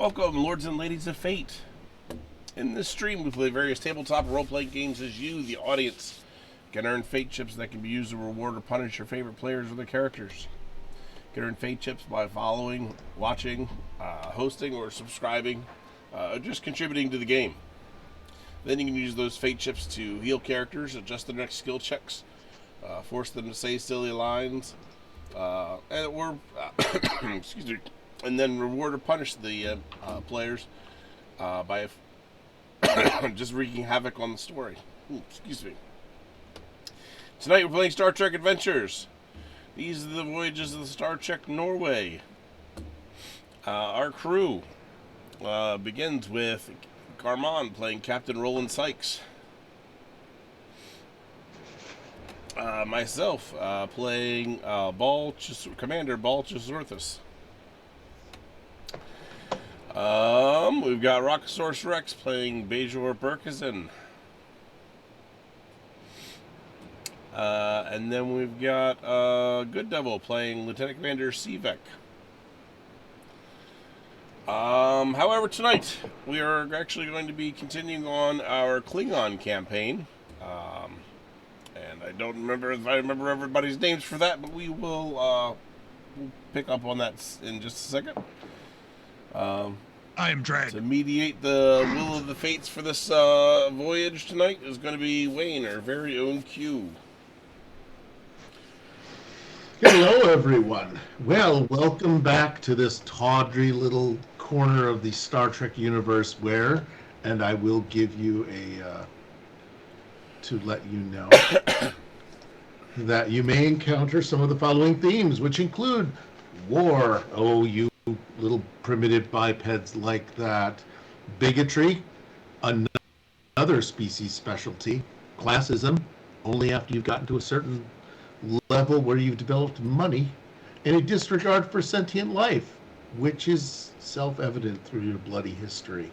Welcome, lords and ladies of fate. In this stream, we play various tabletop role-playing games as you, the audience, can earn fate chips that can be used to reward or punish your favorite players or their characters. You can earn fate chips by following, watching, hosting, or subscribing, or just contributing to the game. Then you can use those fate chips to heal characters, adjust their next skill checks, force them to say silly lines, excuse me, and then reward or punish the players by just wreaking havoc on the story. Excuse me. Tonight we're playing Star Trek Adventures. These are the voyages of the Star Trek Norway. Our crew begins with Garmon playing Captain Roland Sykes. Myself playing Commander Bal Chisorthus. We've got Rockosaurus Rex playing Bajor Burkizan. And then we've got Good Devil playing Lieutenant Commander Sivek. However, tonight we are actually going to be continuing on our Klingon campaign. And I don't remember if I remember everybody's names for that, but we'll pick up on that in just a second. I am Drag. To mediate the will of the fates for this voyage tonight is going to be Wayne, our very own Q. Hello, everyone. Well, welcome back to this tawdry little corner of the Star Trek universe where, and I will give you to let you know that you may encounter some of the following themes, which include war. Oh, you little primitive bipeds like that. Bigotry, another species specialty. Classism, only after you've gotten to a certain level where you've developed money. And a disregard for sentient life, which is self-evident through your bloody history.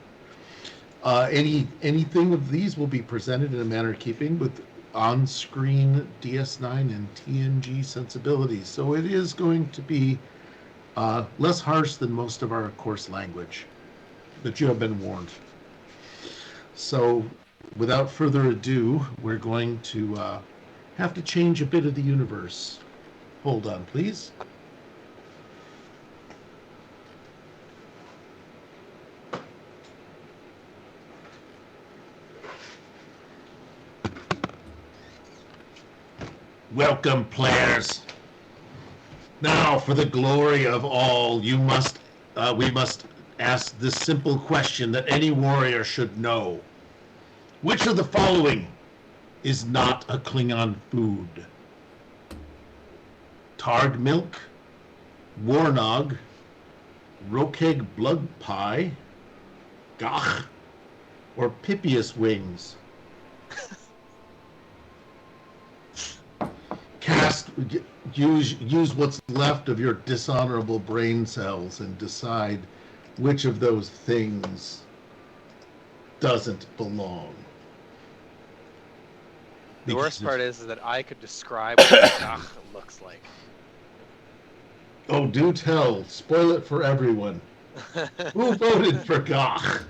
Anything of these will be presented in a manner keeping with on-screen DS9 and TNG sensibilities. So it is going to be less harsh than most of our coarse language, but you have been warned. So, without further ado, we're going to have to change a bit of the universe. Hold on, please. Welcome, players. Now, for the glory of all, we must ask this simple question that any warrior should know. Which of the following is not a Klingon food? Targ milk, warnog, rokeg blood pie, gach, or Pipius wings? Use what's left of your dishonorable brain cells and decide which of those things doesn't belong. The worst part is that I could describe what gach looks like. Oh, do tell. Spoil it for everyone. Who voted for gach?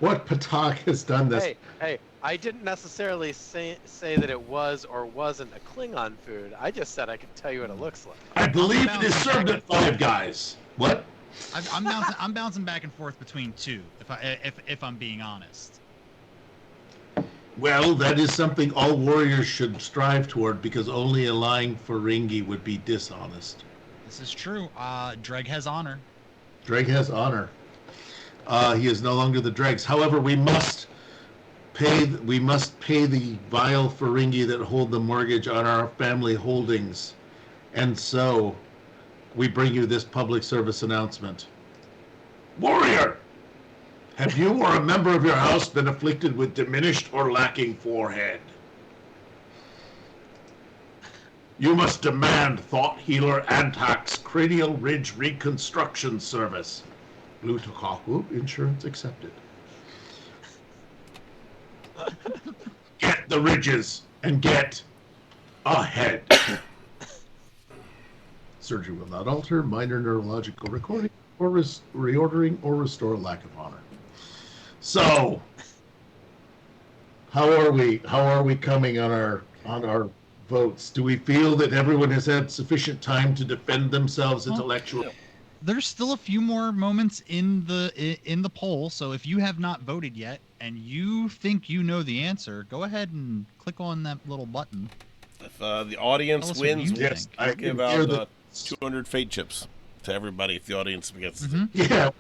What Patak has done this? Hey, I didn't necessarily say that it was or wasn't a Klingon food. I just said I could tell you what it looks like. I believe it is served at Five Guys. What? I'm bouncing back and forth between two, if I'm being honest. Well, that is something all warriors should strive toward, because only a lying Ferengi would be dishonest. This is true. Dreg has honor. Dreg has honor. He is no longer the dregs. However, we must pay the vile Ferengi that hold the mortgage on our family holdings. And so we bring you this public service announcement. Warrior! Have you or a member of your house been afflicted with diminished or lacking forehead? You must demand Thought Healer Antak's Cranial Ridge Reconstruction Service. Blue Tokaku, insurance accepted. Get the ridges and get ahead. Surgery will not alter minor neurological recording. or reordering or restore lack of honor. So, how are we? How are we coming on our votes? Do we feel that everyone has had sufficient time to defend themselves Well, intellectually? There's still a few more moments in the poll, so if you have not voted yet and you think you know the answer, go ahead and click on that little button. If the audience Tell us what wins, you we'll think. I give can hear out the 200 fate chips to everybody if the audience gets Mhm. yeah.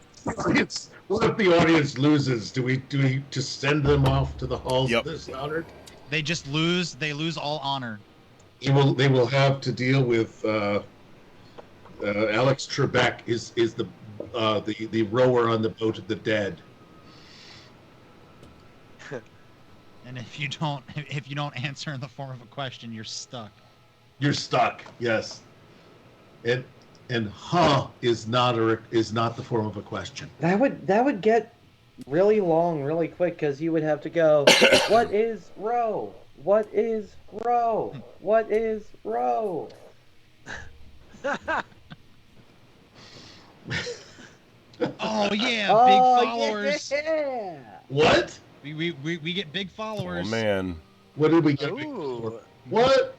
What if the audience loses? Do we just send them off to the halls Yep. of dishonored? They just lose. They lose all honor. They will have to deal with Alex Trebek is the rower on the boat of the dead. And if you don't answer in the form of a question, you're stuck. You're stuck. Yes. And is not the form of a question. That would get really long really quick because you would have to go, what is row? What is row? What is row? Oh yeah, Oh, big followers. Yeah. What? We get big followers. Oh man. What did we get? Ooh. What?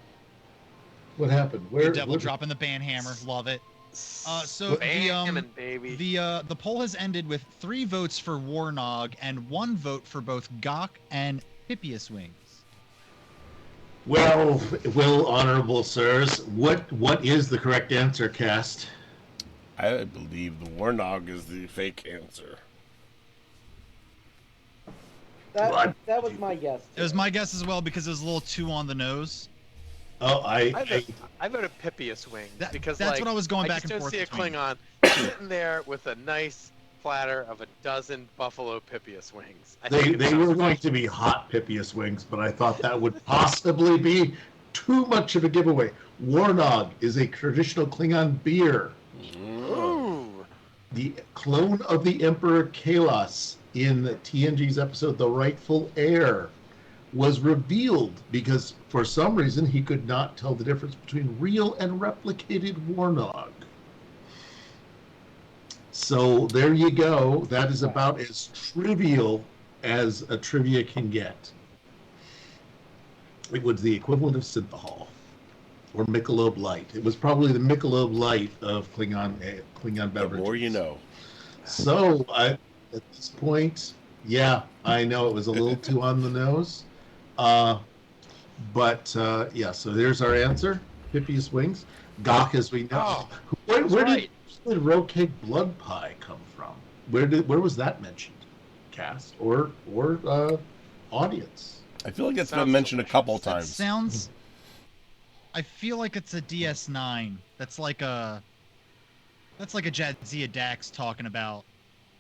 What happened? The devil dropping the band hammer. Love it. So Bam, baby. the poll has ended with 3 votes for Warnog and 1 vote for both Gok and Hippias Wings. Well, honorable sirs, what is the correct answer, Cast? I believe the Warnog is the fake answer. What? That was my guess. It was my guess as well because it was a little too on the nose. Oh, I voted Pippius Wings because That's what I was going back just and don't forth see a between. Klingon sitting there with a nice platter of a dozen buffalo Pippius Wings. I think They it were sounds going to be hot Pippius Wings, but I thought that would possibly be too much of a giveaway. Warnog is a traditional Klingon beer. Ooh. The clone of the Emperor Kalos in TNG's episode The Rightful Heir was revealed because for some reason he could not tell the difference between real and replicated Warnog. So there you go. That is about as trivial as a trivia can get. It was the equivalent of Synthahol or Michelob Light. It was probably the Michelob Light of Klingon The beverages. more you know. So at this point, yeah, I know it was a little too on the nose. But yeah, so there's our answer. Pippi's Wings. Gok, as we know. Oh, where right. did roe cake blood pie come from? Where was that mentioned? Cast or audience? I feel like it's Sounds been mentioned delicious. a couple That times. sounds. I feel like it's a DS9. That's like a Jadzia Dax talking about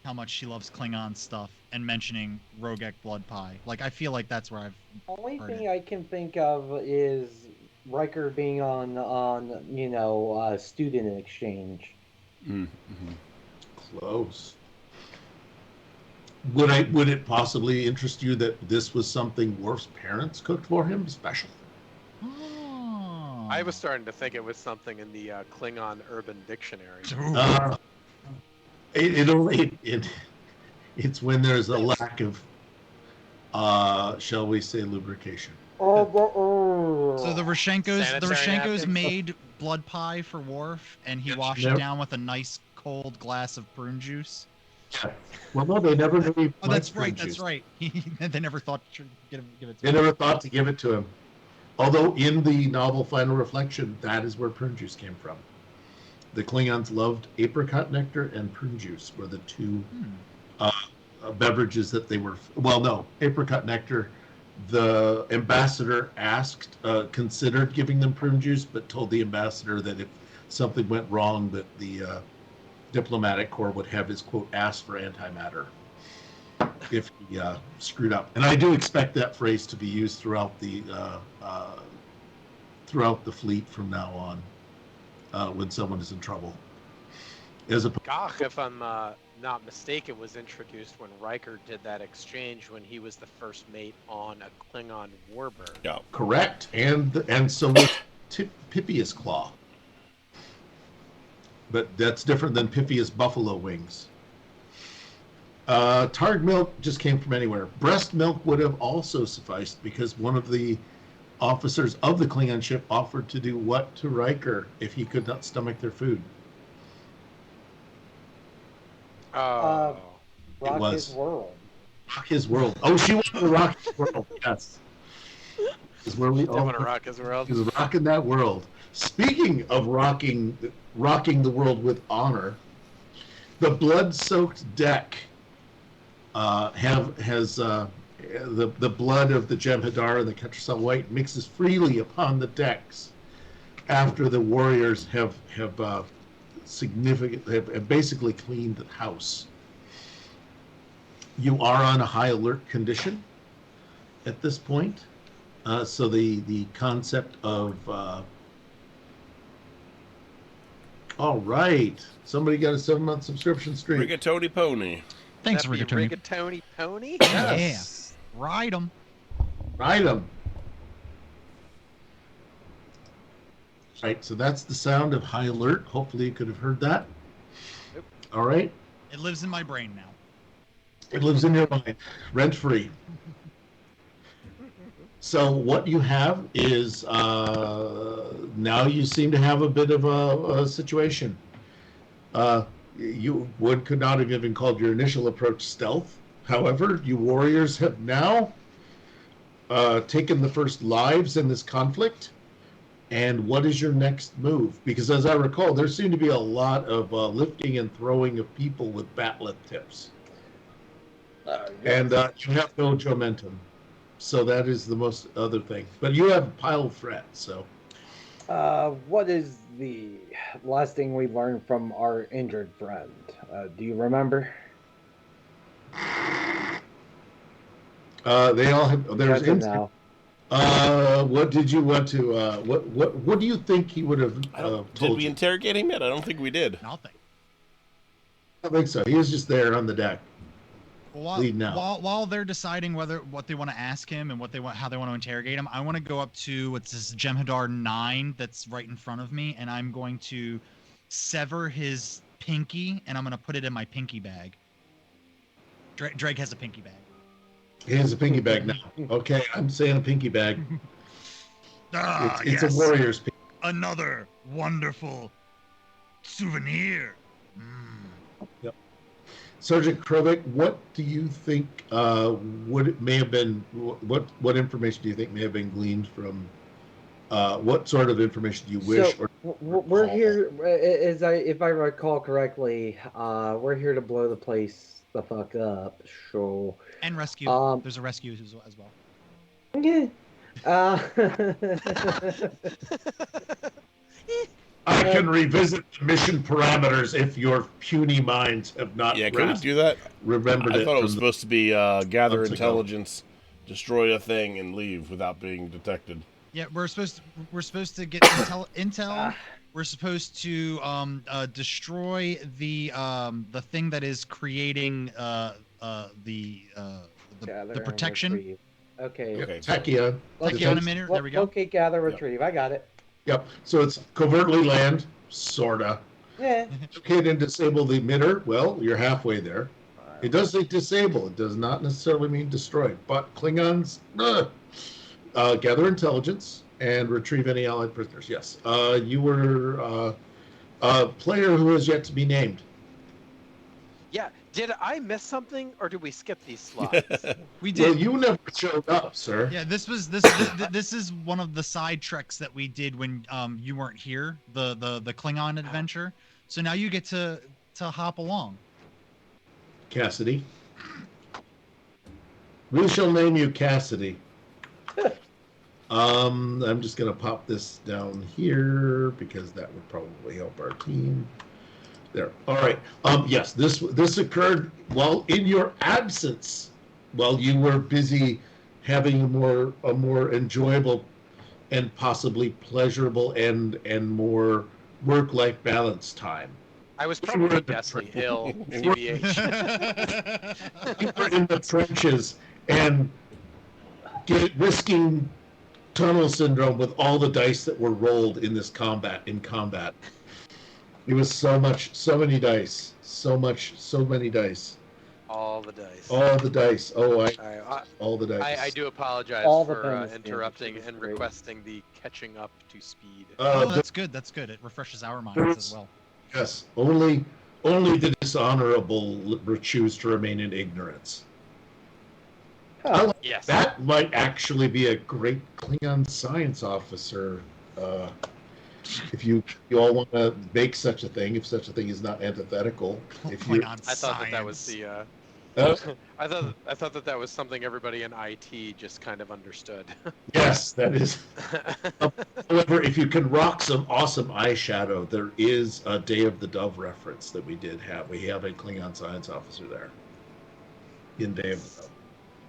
how much she loves Klingon stuff and mentioning Rogek blood pie. Like I feel like that's where I've. Only Heard thing it. I can think of is Riker being on student exchange. Mm-hmm. Close. Would it possibly interest you that this was something Worf's parents cooked for him special? Oh. I was starting to think it was something in the Klingon Urban Dictionary. Uh, it's when there's a lack of shall we say lubrication. So the Rashenkos Sanitary napkins? made blood pie for Worf, and he washed Never- it down with a nice cold glass of prune juice. Well, no, they never made. Oh, that's prune right. That's juice. right. They never thought to give it to They him. never thought to give it to him. Although in the novel Final Reflection, that is where prune juice came from. The Klingons loved apricot nectar and prune juice were the two beverages that they were. Well, no, apricot nectar. The ambassador considered giving them prune juice, but told the ambassador that if something went wrong, that the diplomatic corps would have his quote ask for antimatter if he screwed up. And I do expect that phrase to be used throughout the fleet from now on when someone is in trouble. Gach, if I'm not mistaken, was introduced when Riker did that exchange when he was the first mate on a Klingon warbird. Yeah. Correct, and so was Pippius Claw. but that's different than Piphias buffalo wings. Tarred milk just came from anywhere. Breast milk would have also sufficed because one of the officers of the Klingon ship offered to do what to Riker if he could not stomach their food? Oh. Rock was. his world. Rock his world. Oh, she wanted to rock his world. Yes. Is where we Didn't want to rock his world. He was rocking that world. Speaking of rocking the world with honor, the blood-soaked deck the blood of the Jem'Hadar and the Ketracel White mixes freely upon the decks after the warriors have basically cleaned the house. You are on a high alert condition at this point. So the concept of all right, somebody got a 7-month subscription stream. Rigatoni Pony. Thanks, That be Rigatoni. Rigatoni Pony? Yes. Yeah. Ride them. Ride them. Right, so that's the sound of high alert. Hopefully you could have heard that. Yep. All right. It lives in my brain now. It lives in your mind, rent-free. So what you have is now you seem to have a bit of a situation. Could not have even called your initial approach stealth. However, you warriors have now taken the first lives in this conflict. And what is your next move? Because as I recall, there seemed to be a lot of lifting and throwing of people with bat'leth tips. And you have no momentum. So that is the most other thing. But you have a pile of threats, so. What is the last thing we learned from our injured friend? Do you remember? They all have. There's Yes or no? what did you want to? What do you think he would have Did told we you? interrogate him yet? I don't think we did. Nothing. I don't think so. He was just there on the deck. Leading out. While they're deciding what they want to ask him and how they want to interrogate him, I want to go up to what's this Jem'Hadar 9 that's right in front of me, and I'm going to sever his pinky, and I'm going to put it in my pinky bag. Dreg has a pinky bag. He has a pinky bag now. Okay, I'm saying a pinky bag. It's yes. a warrior's pinky. Another wonderful souvenir. Yep. Sergeant Krovic, what do you think may have been what information do you think may have been gleaned from what sort of information do you wish So, we're here, if I recall correctly, we're here to blow the place the fuck up. So, And rescue. There's a rescue as well. yeah. I can revisit the mission parameters if your puny minds have not Yeah, can we do that? remembered I it. thought it was from supposed to be gather months ago. intelligence, destroy a thing, and leave without being detected. Yeah, we're supposed to get intel. We're supposed to destroy the thing that is creating the protection. Retrieve. Okay. Okay. Tachyon. Tachyon emitter. There we go. Okay, gather, retrieve. I got it. Yep. So it's covertly land, sorta. Yeah. Locate and disable the emitter. Well, you're halfway there. It does say disable. It does not necessarily mean destroy. But Klingons, gather intelligence and retrieve any allied prisoners. Yes. You were a player who has yet to be named. Yeah. Did I miss something, or did we skip these slides? We did. Well, you never showed up, sir. Yeah, this is one of the side treks that we did when you weren't here, the Klingon adventure. So now you get to hop along. Cassidy. We shall name you Cassidy. I'm just gonna pop this down here because that would probably help our team. There. All right. Yes, this occurred while in your absence, while you were busy having a more enjoyable and possibly pleasurable and more work-life balance time. I was probably deathly ill, TBH. You were in the trenches and risking tunnel syndrome with all the dice that were rolled in this combat. It was so many dice, so many dice, All the dice. all the dice. Oh, I, all the dice. I do apologize All the for bonus interrupting damage is and great. requesting the catching up to speed. Oh, that's good. That's good. It refreshes our minds as well. Yes, only the dishonorable choose to remain in ignorance. Huh. Yes. That might actually be a great Klingon science officer. If you all want to make such a thing, if such a thing is not antithetical, if you, Klingon I thought that was science. the. I thought that was something everybody in IT just kind of understood. yes, that is. However, if you can rock some awesome eyeshadow, there is a Day of the Dove reference that we did have. We have a Klingon science officer there in Day of the Dove,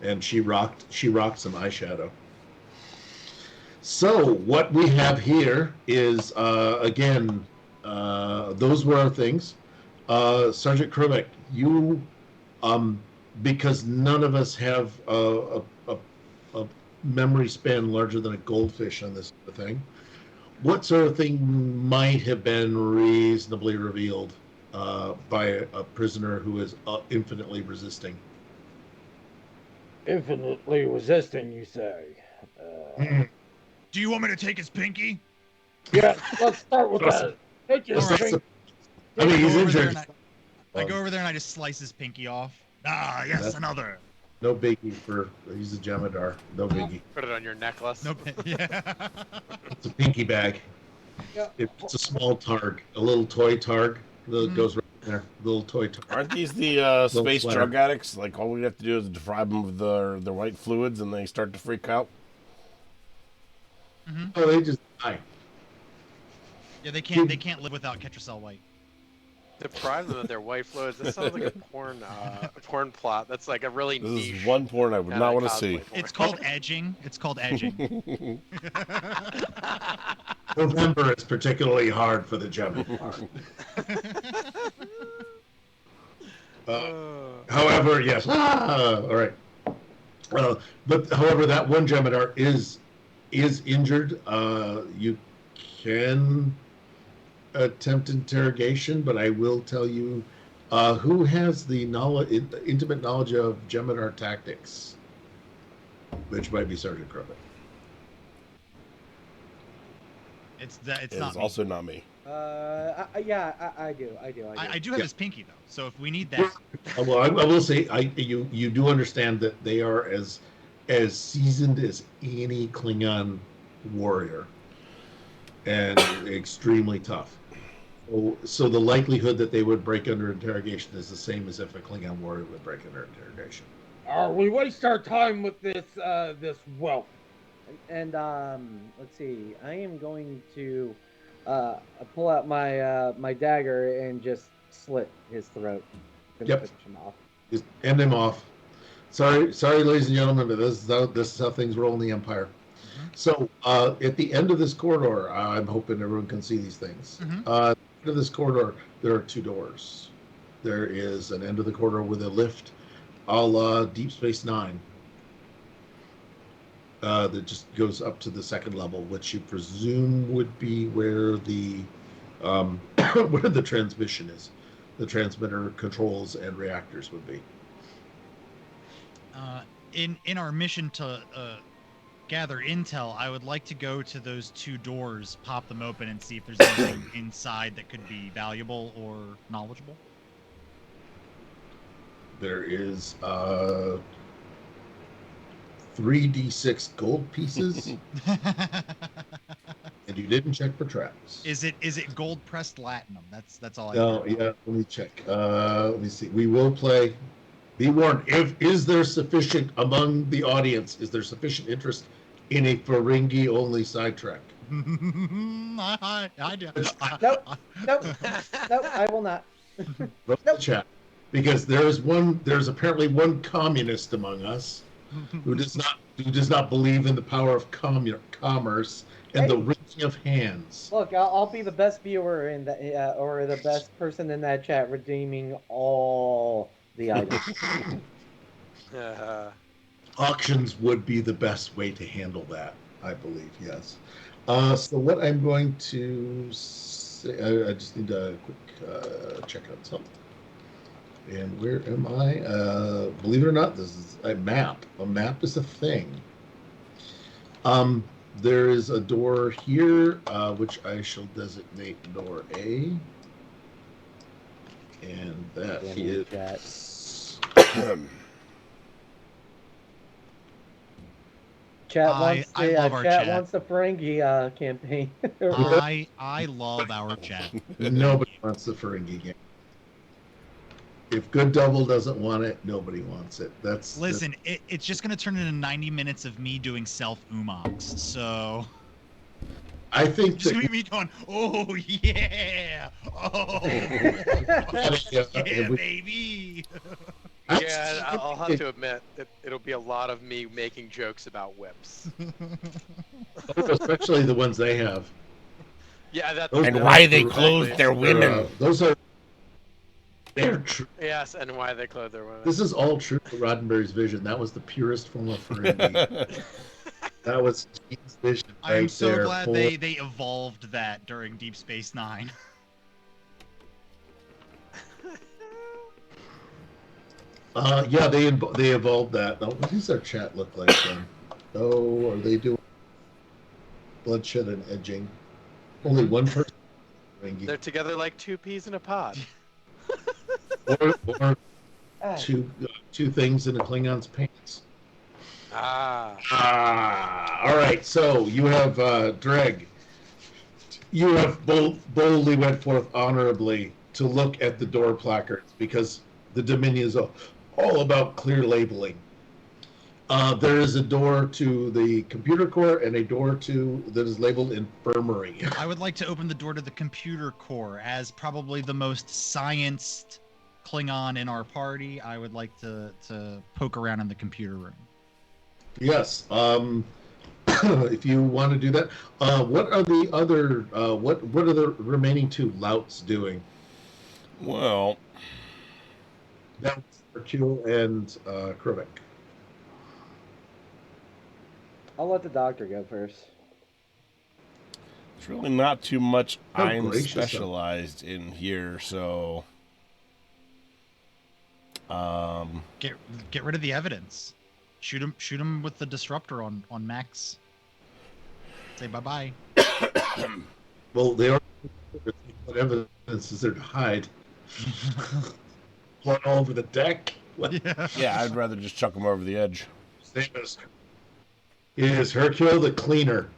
and she rocked some eyeshadow. So what we have here is again, those were our things. Sergeant Krubek, you, because none of us have a memory span larger than a goldfish on this thing. What sort of thing might have been reasonably revealed by a prisoner who is infinitely resisting? Infinitely resisting, you say? Do you want me to take his pinky? Yeah, let's start with Awesome. that. Take your Alright. pink. I mean, he's Go over there injured. and I go over there and I just slice his pinky off. Ah, yes, That's- another. No biggie he's a Jemadar. No biggie. Put it on your necklace. No, yeah. It's a pinky bag. Yeah. It's a small targ, a little toy targ that goes right there. Little toy targ. Aren't these the space sweater. drug addicts? Like, all we have to do is deprive them of their white fluids and they start to freak out? Oh, they just die. Yeah, they can't live without Ketracel White. Deprive them of their white fluids. That sounds like a porn plot. That's like a really This niche. is one porn I would kinda not want to cosplay see. porn. It's called edging. It's called edging. November is particularly hard for the Jemadar. However, yes. All right. But however, that one Jemadar is injured. You can attempt interrogation, but I will tell you who has the intimate knowledge of Jemadar tactics, which might be Sergeant Krubek. It's It not is me. also not me. Yeah, I do. I do have his pinky though, so if we need that, Well, I will say, you do understand that they are as seasoned as any Klingon warrior, and extremely tough. So the likelihood that they would break under interrogation is the same as if a Klingon warrior would break under interrogation. We waste our time with this wealth. And let's see. I am going to pull out my dagger and just slit his throat. Yep. Finish him off. Just end him off. Sorry, ladies and gentlemen, but this is how things roll in the Empire. So at the end of this corridor, I'm hoping everyone can see these things. At the end of this corridor, there are two doors. There is an end of the corridor with a lift, a la Deep Space Nine, that just goes up to the second level, which you presume would be where the where the transmission is. The transmitter controls and reactors would be. in our mission to gather intel, I would like to go to those two doors, pop them open, and see if there's anything inside that could be valuable or knowledgeable. There is 3d6 gold pieces, and you didn't check for traps. Is it gold pressed latinum? That's all I No, know. yeah, let me check. Let me see. We will play. Be warned. Is there sufficient among the audience? Is there sufficient interest in a Ferengi only sidetrack? I do. Nope, I will not. Vote in the chat, because there's apparently one communist among us who does not believe in the power of commerce and the wringing of hands. Look, I'll be the best viewer in the or the best person in that chat, redeeming all the items. Auctions would be the best way to handle that, I believe. Yes. So what I'm going to I just need a quick check out something. And where am I? Believe it or not, this is a map. A map is a thing. There is a door here, which I shall designate door A. And that Damn you, is... Chat I wants the love our chat chat. wants the Ferengi campaign. I love our chat. Nobody wants the Ferengi game. If Good Double doesn't want it, nobody wants it. Listen, it's just gonna turn into 90 minutes of me doing self umox. So I think just that gonna be me going, oh yeah, oh yeah, baby. Yeah, I'll have to admit it'll be a lot of me making jokes about whips. especially the ones they have. Yeah, that's Those And are- why they those are- closed their women. They're true. Yes, and why they clothe their women. This is all true to Roddenberry's vision. That was the purest form of Ferengi. That was Gene's vision I am right so there. glad they evolved that during Deep Space Nine. Yeah, they evolved that. Now, what does their chat look like then? Oh, are they doing bloodshed and edging? Only one person. They're together like two peas in a pod. or two things in a Klingon's pants. All right. So you have Dreg. You have boldly went forth honorably to look at the door placards because the Dominion is all about clear labeling. There is a door to the computer core and a door that is labeled infirmary. I would like to open the door to the computer core as probably the most scienced Klingon in our party. I would like to poke around in the computer room. Yes. If you want to do that, what are the other? What are the remaining two louts doing? Well, That's Hercule and Krivik. I'll let the doctor go first. it's really not too much Oh, I'm gracious. specialized in here, so Get rid of the evidence. Shoot him with the disruptor on Max. Say bye-bye. Well, they are. What evidence is there to hide? Blood all over the deck. What? yeah, I'd rather just chuck them over the edge. It is Hercule the cleaner.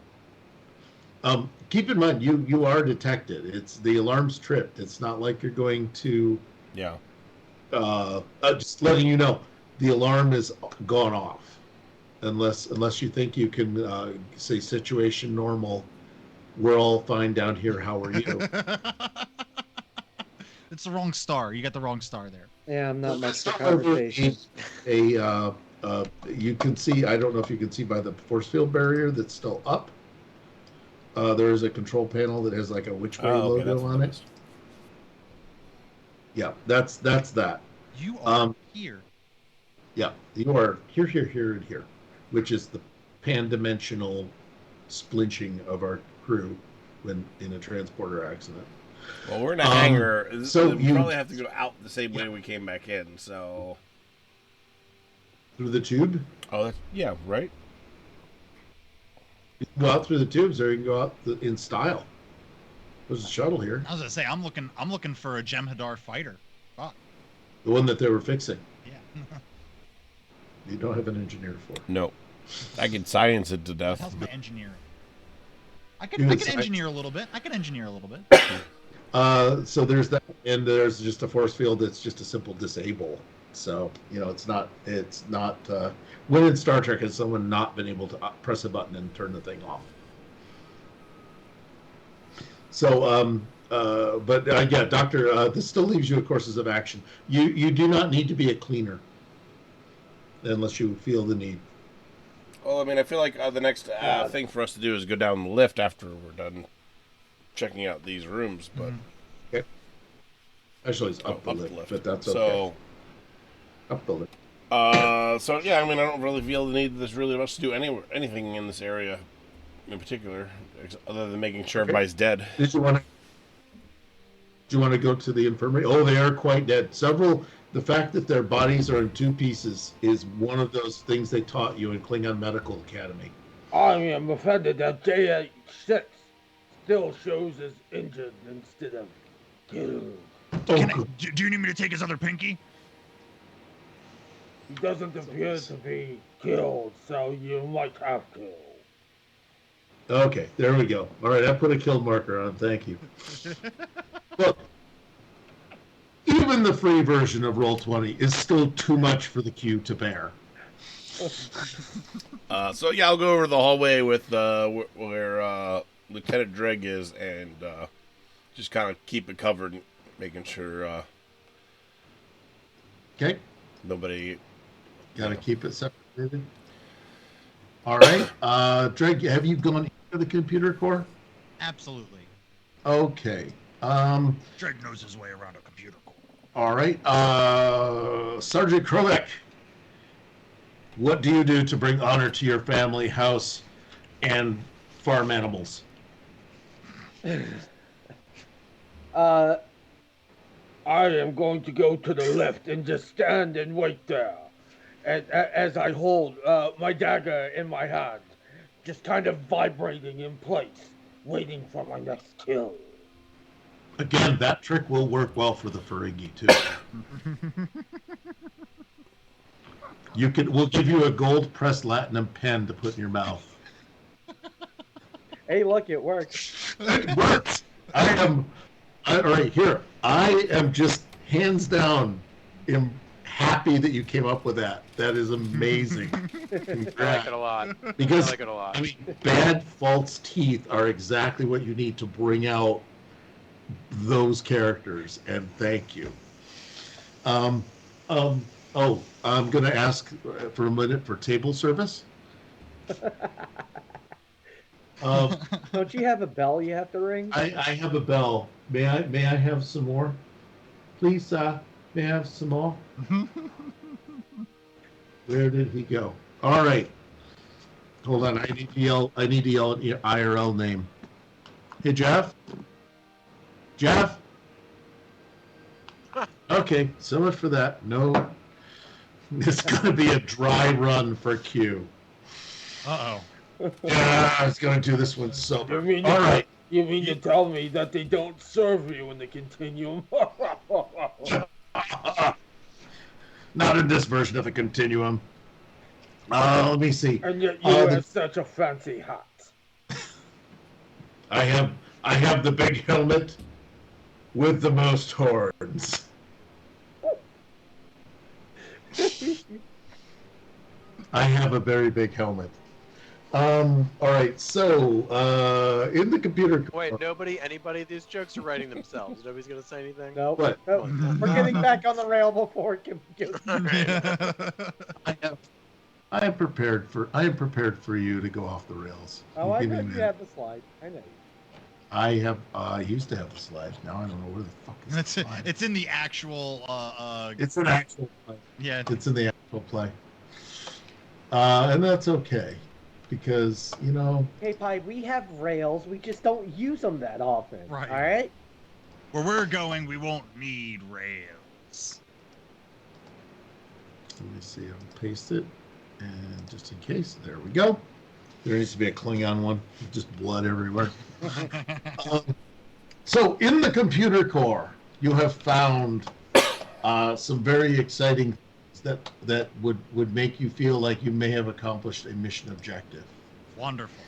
Keep in mind, you are detected. It's the alarm's tripped. It's not like you're going to. Yeah. Just letting you know, the alarm is gone off, unless you think you can say situation normal. We're all fine down here. How are you? It's the wrong star. You got the wrong star there. Yeah, I'm not much for However, conversation. you can see. I don't know if you can see by the force field barrier that's still up. There is a control panel that has like a which way logo on it. Yeah, that's that. You are here. Yeah, you are here, and here, which is the pan-dimensional splinching of our crew when in a transporter accident. Well, we're in a hangar, so we you probably have to go out the same way we came back in. So through the tube. oh, yeah, right. You can go out through the tubes, or you can go out in style. There's a shuttle here, I was gonna say I'm looking for a Jem'Hadar fighter. Fuck. the one that they were fixing. Yeah. You don't have an engineer for. No, I can science it to death. How's my engineering? I You can would say- engineer a little bit. So there's that, and there's just a force field that's just a simple disable. So it's not. When in Star Trek has someone not been able to press a button and turn the thing off? So, yeah, Doctor, this still leaves you with courses of action. You do not need to be a cleaner unless you feel the need. Well, I mean, I feel like the next thing for us to do is go down the lift after we're done checking out these rooms. But Okay. Actually, it's up the lift, but that's okay. So, Up the lift. so yeah, I mean, I don't really feel the need there's really much to do anything in this area in particular, other than making sure everybody's dead. Did you want to? Do you want to go to the infirmary? Oh, they are quite dead. The fact that their bodies are in two pieces is one of those things they taught you in Klingon Medical Academy. I am offended that J86 still shows as injured instead of killed. Do you need me to take his other pinky? He doesn't appear to be killed, so you might have to. Okay, there we go. All right, I put a kill marker on. Thank you. Look, even the free version of Roll20 is still too much for the queue to bear. So yeah, I'll go over the hallway with where Lieutenant Dreg is, and just kind of keep it covered, making sure Okay, nobody. got to keep it separated. All right, Dreg, have you gone into the computer core? Absolutely. Okay. Drake knows his way around a computer core. All right, Sergeant Krolek, what do you do to bring honor to your family, house, and farm animals? I am going to go to the left and just stand and wait there. And as I hold my dagger in my hand, just kind of vibrating in place, waiting for my next kill. Again, that trick will work well for the Ferengi too. We'll give you a gold pressed latinum pen to put in your mouth. Hey, look, it works. It works. All right, here. I am just hands down happy that you came up with that. That is amazing. I like it a lot. Because I like it a lot. I mean, bad false teeth are exactly what you need to bring out those characters, and thank you. I'm gonna ask for a minute for table service. Don't you have a bell you have to ring? I have a bell. May I have some more? Please, may I have some more? Where did he go? All right. Hold on. I need to yell an IRL name. Hey, Jeff? Jeff? Okay, so much for that. No. It's going to be a dry run for Q. Uh-oh. Yeah, I was going to do this one sober. You mean All right. You mean to tell me that they don't serve you in the Continuum? Not in this version of the Continuum. Let me see. And yet you wear such a fancy hat. I have the big helmet with the most horns. I have a very big helmet. All right, so in the computer. Wait, anybody, these jokes are writing themselves. Nobody's gonna say anything? No, What? no, we're getting back on the rail before it can go. I am prepared for you to go off the rails. Oh, I Give me know a you minute. have the slide. I know. I used to have the slides. Now I don't know where the fuck is the slide. It's in the actual It's an actual play. yeah. It's in the actual play. And that's okay. Because, Hey, Pi, we have rails. We just don't use them that often. Right. All right? Where we're going, we won't need rails. let me see, I'll paste it. And just in case, there we go. There needs to be a Klingon one. Just blood everywhere. So in the computer core, you have found some very exciting things that would make you feel like you may have accomplished a mission objective. Wonderful.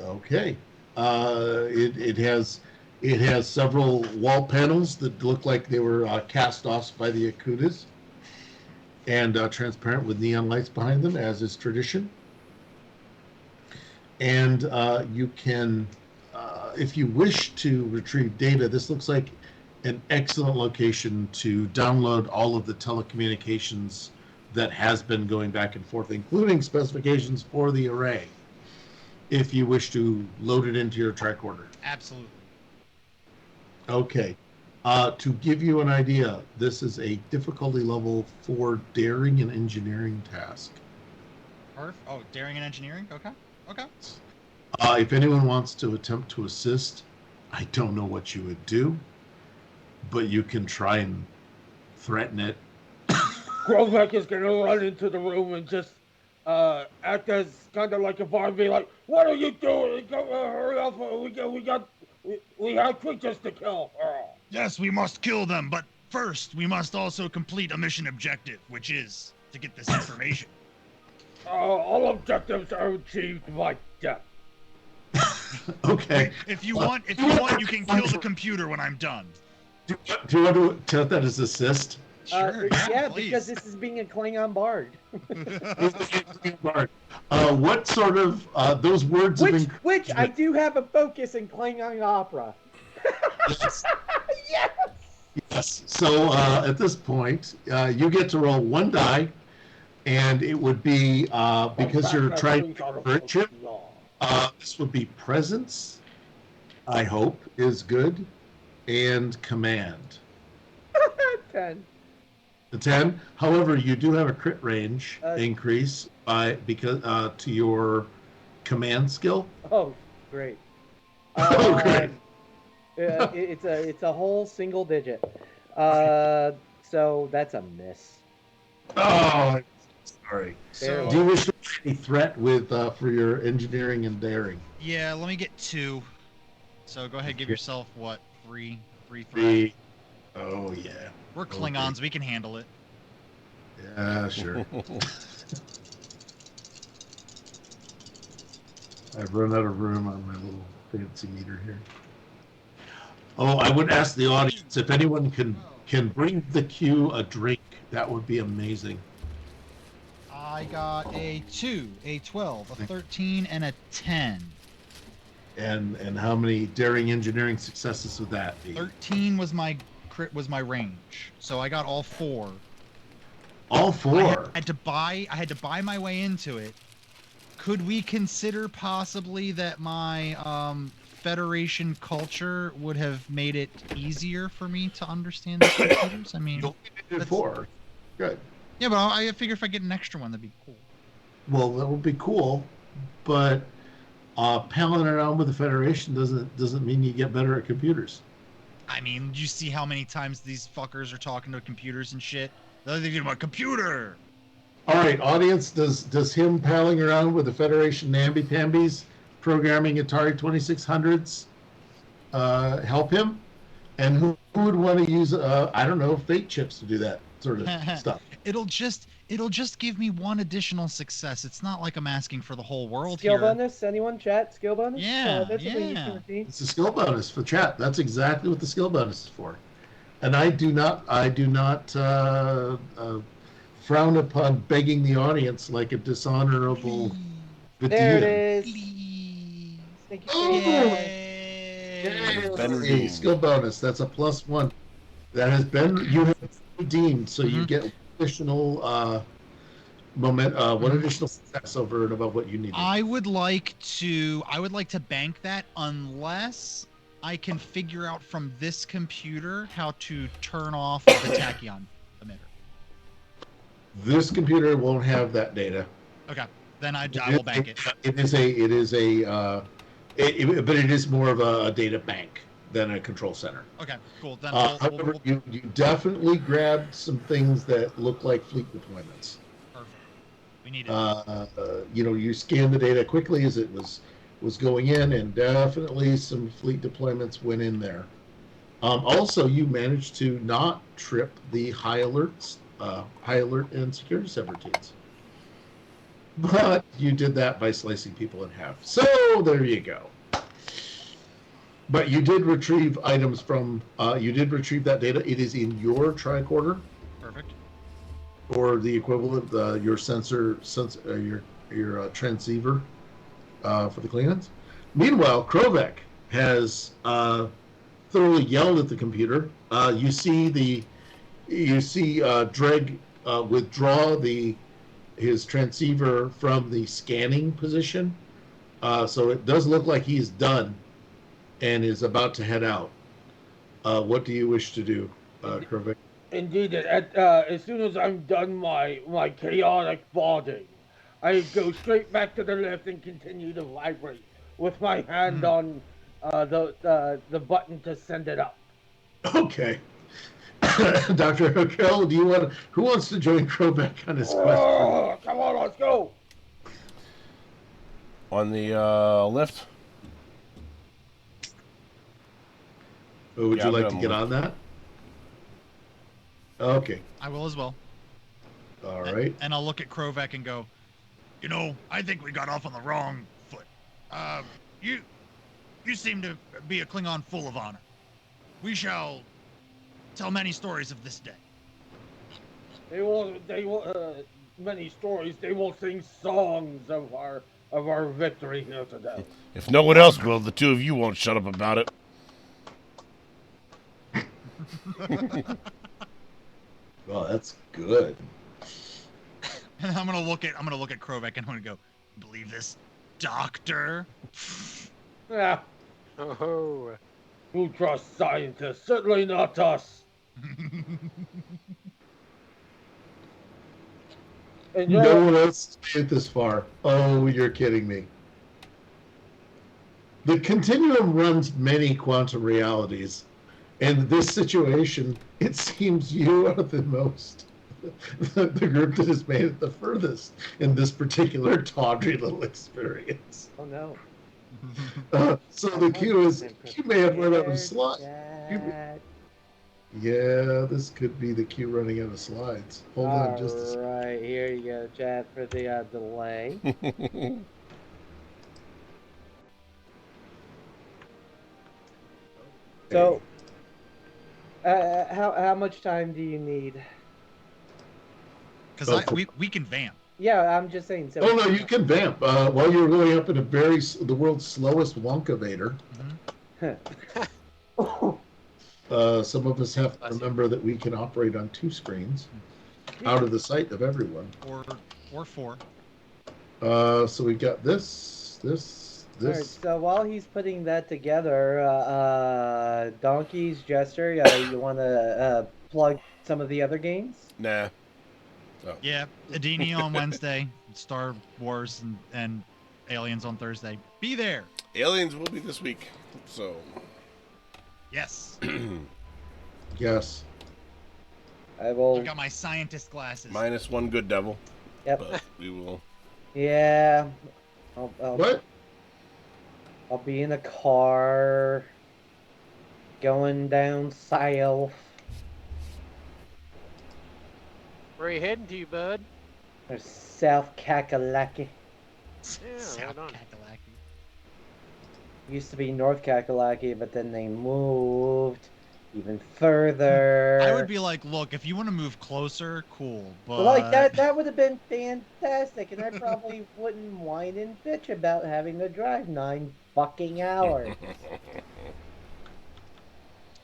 Okay. It has several wall panels that look like they were cast-offs by the Akutas, and transparent with neon lights behind them, as is tradition. And you can, if you wish to retrieve data, this looks like an excellent location to download all of the telecommunications that has been going back and forth, including specifications for the array, if you wish to load it into your tricorder. Absolutely. Okay. To give you an idea, this is a difficulty level 4 daring and engineering task. Oh, daring and engineering? Okay. If anyone wants to attempt to assist, I don't know what you would do, but you can try and threaten it. Grovek is gonna run into the room and just act as kind of like a bar and be like, "What are you doing? Hurry up! We have creatures to kill." Yes, we must kill them, but first we must also complete a mission objective, which is to get this information. All objectives are achieved by death. Okay. If you want, you can kill the computer when I'm done. Do you want to count that as assist? Sure, Yeah, please. because this is being a Klingon bard. What sort of those words of Which I do have a focus in Klingon opera. Yes. Yes. Yes. So at this point, you get to roll one die, and it would be because you're trying to encourage him. This would be presence. I hope is good, and command. 10. The 10. However, you do have a crit range increase to your command skill. Oh, great. Oh, great. It's a whole single digit. So that's a miss. Oh, I'm sorry. So, Do you wish to make a threat with for your engineering and daring? yeah, let me get 2. So go ahead, give yourself what, 3 threats. Oh yeah. We're Klingons, we can handle it. Yeah, sure. I've run out of room on my little fancy meter here. Oh, I would ask the audience if anyone can bring the queue a drink. That would be amazing. I got a 2, a 12, a 13, and a 10. And how many daring engineering successes would that be? 13 was my range, so I got all 4. All 4. I had to buy my way into it. Could we consider possibly that my Federation culture would have made it easier for me to understand the computers? I mean, You only did 4. Good. Yeah, but I figure if I get an extra one, that'd be cool. Well, that would be cool, but palling around with the Federation doesn't mean you get better at computers. I mean, do you see how many times these fuckers are talking to computers and shit? They're thinking about computer. All right, audience, does him palling around with the Federation namby-pambies programming Atari 2600s help him? And who would want to use I don't know, fate chips to do that sort of stuff? It'll just give me one additional success. It's not like I'm asking for the whole world Skill here. bonus? Anyone? Chat? Skill bonus? Yeah, That's what we used to yeah. routine. It's a skill bonus for chat. That's exactly what the skill bonus is for. And I do not frown upon begging the audience like a dishonorable There it Vegeta. is. Please. Thank you. Oh, Yay. Been Hey, redeemed. skill bonus. That's a +1. That has been you have redeemed, so you get additional one additional success over and above what you need. I would like to bank that unless I can figure out from this computer how to turn off the tachyon emitter. This computer won't have that data. Okay, then I will bank it. But it is more of a data bank than a control center. Okay, cool. Then However, you definitely grabbed some things that look like fleet deployments. perfect. We need it. You scanned the data quickly as it was going in, and definitely some fleet deployments went in there. Also, you managed to not trip the high alert and security subroutines. But you did that by slicing people in half. So there you go. But you did retrieve items from. You did retrieve that data. It is in your tricorder, Perfect. or the equivalent, your your transceiver for the Klingons. Meanwhile, Krovek has thoroughly yelled at the computer. You see Dreg withdraw his transceiver from the scanning position. So it does look like he's done and is about to head out. What do you wish to do, Krovik? Indeed, as soon as I'm done my chaotic bonding, I go straight back to the lift and continue to vibrate with my hand on the button to send it up. Okay. Dr. Hokel, who wants to join Krobeck on his quest? Oh, come on, let's go. On the lift. Or would Yeah, you I'm like to gonna get lift. on that? Okay. I will as well. All right. And I'll look at Krovek and go, I think we got off on the wrong foot. You seem to be a Klingon full of honor. We shall tell many stories of this day. They will many stories. They will sing songs of our victory here today. If no one else will, the two of you won't shut up about it. Well, that's good. And I'm gonna look at Krovek and I'm gonna go, believe this, doctor? Yeah, Oh, who trusts scientists? Certainly not us. And No one else made it this far. Oh, you're kidding me. The continuum runs many quantum realities. In this situation, it seems you are the most, the group that has made it the furthest in this particular tawdry little experience. oh no. So the cue is, you may have run out of slides. Yeah, this could be the cue running out of slides. Hold on just a second. All right, here you go, Chad, for the delay. So, how much time do you need? Because we can vamp. Yeah, I'm just saying. So. Oh no, you can vamp while you're going up in the world's slowest Wonkavator. Some of us have to remember that we can operate on 2 screens, out of the sight of everyone. Or 4. So we got this. All right, so while he's putting that together, Donkey's Jester, you want to plug some of the other games? Nah. Oh. Yeah, Adini on Wednesday, Star Wars and Aliens on Thursday. Be there. Aliens will be this week, so. Yes. Yes. I will. I've got my scientist glasses. -1 good devil. Yep. But we will. Yeah. What? I'll be in a car going down south. where are you heading to, bud? Or South Kakalaki. Yeah, South right on. Kakalaki. Used to be North Kakalaki, but then they moved even further. I would be like, look, if you want to move closer, cool, but Like that would have been fantastic, and I probably wouldn't whine and bitch about having to drive 9 fucking hours.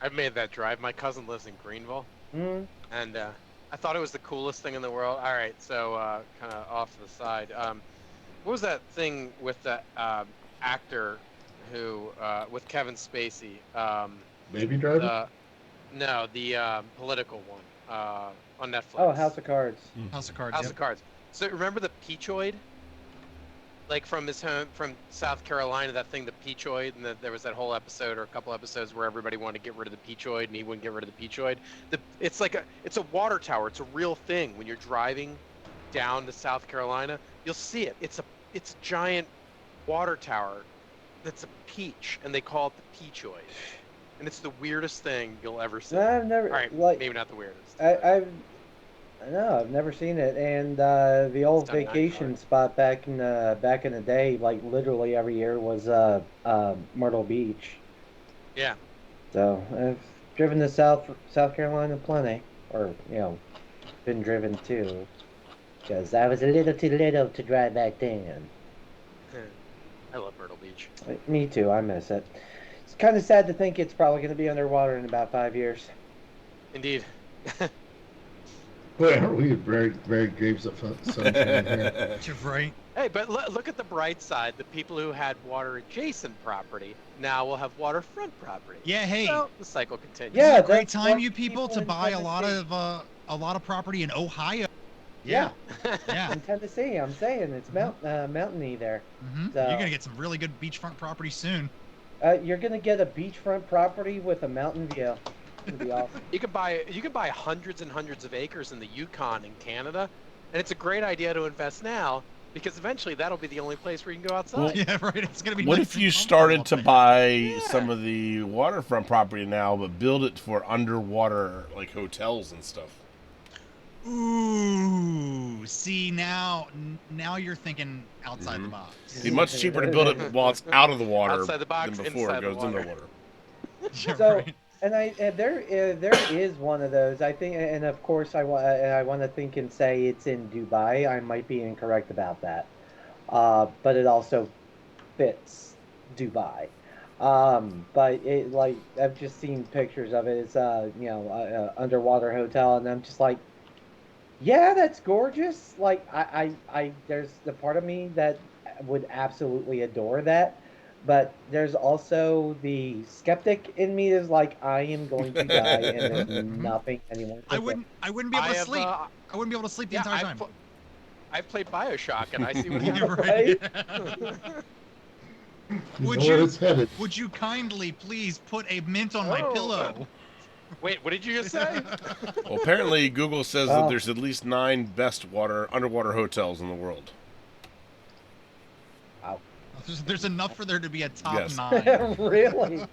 I've made that drive. My cousin lives in Greenville, and I thought it was the coolest thing in the world. All right, so kind of off to the side. What was that thing with the actor who with Kevin Spacey? Baby Driver? The political one on Netflix. Oh, House of Cards. House of Cards. House Yep. of Cards. So remember the Peachoid? Like from his home, from South Carolina, that thing, the Peachoid, and there was that whole episode or a couple episodes where everybody wanted to get rid of the Peachoid, and he wouldn't get rid of the Peachoid. It's a water tower. It's a real thing. When you're driving down to South Carolina, you'll see it. It's a giant water tower that's a peach, and they call it the Peachoid. And it's the weirdest thing you'll ever see. I've never. All right, like, maybe not the weirdest. I've never seen it, and the old It's done vacation 9 spot back in the day, like literally every year, was Myrtle Beach. Yeah. So I've driven to South Carolina plenty, or been driven too, because I was a little too little to drive back then. I love Myrtle Beach. Me too. I miss it. It's kind of sad to think it's probably going to be underwater in about 5 years. Indeed. Boy, aren't we very, very grapes of sunshine here? Right. Hey, but look at the bright side. The people who had water-adjacent property now will have waterfront property. Yeah. Hey. So the cycle continues. Yeah, It's a great that's time, what you people, to in buy a lot Tennessee- of property in Ohio. Yeah. Yeah. In Tennessee, I'm saying it's mountainy there. So, You're gonna get some really good beachfront property soon. you're gonna get a beachfront property with a mountain view. It'll be awesome. You can buy hundreds and hundreds of acres in the Yukon in Canada, and it's a great idea to invest now because eventually that'll be the only place where you can go outside. Well, Yeah, right. It's gonna be. What nice if and you comfortable started up to there. buy some of the waterfront property now, but build it for underwater like hotels and stuff? Ooh, see now you're thinking outside the box. It'd be much cheaper to build it while it's out of the water Outside the box, than before it inside the goes into water. the water. You're So, right. and there is one of those. I think, and of course, I want to think and say it's in Dubai. I might be incorrect about that, but it also fits Dubai. But it like I've just seen pictures of it. It's underwater hotel, and I'm just like, yeah, that's gorgeous. Like there's the part of me that would absolutely adore that. But there's also the skeptic in me is like, I am going to die and there's nothing anyone can do. I wouldn't be able to sleep. I I wouldn't be able to sleep the yeah, entire time. I've played Bioshock, and I see what Yeah, happens. right. Would you know where it's headed. Would you kindly please put a mint on my Oh. pillow? Wait, what did you just say? Well, apparently Google says Oh. that there's at least 9 best underwater hotels in the world. Wow. There's enough for there to be a top Yes. 9, Really?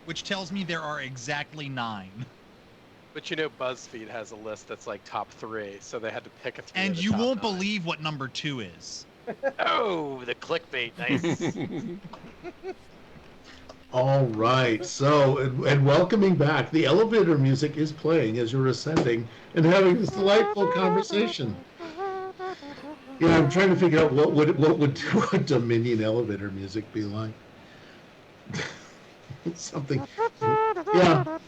which tells me there are exactly 9. But you know, BuzzFeed has a list that's like top 3, so they had to pick a 3. And of the you top won't 9. believe what number 2 is. Oh, the clickbait, nice. All right. So, and welcoming back, the elevator music is playing as you're ascending and having this delightful conversation. Yeah, I'm trying to figure out what would a Dominion elevator music be like. Something. Yeah.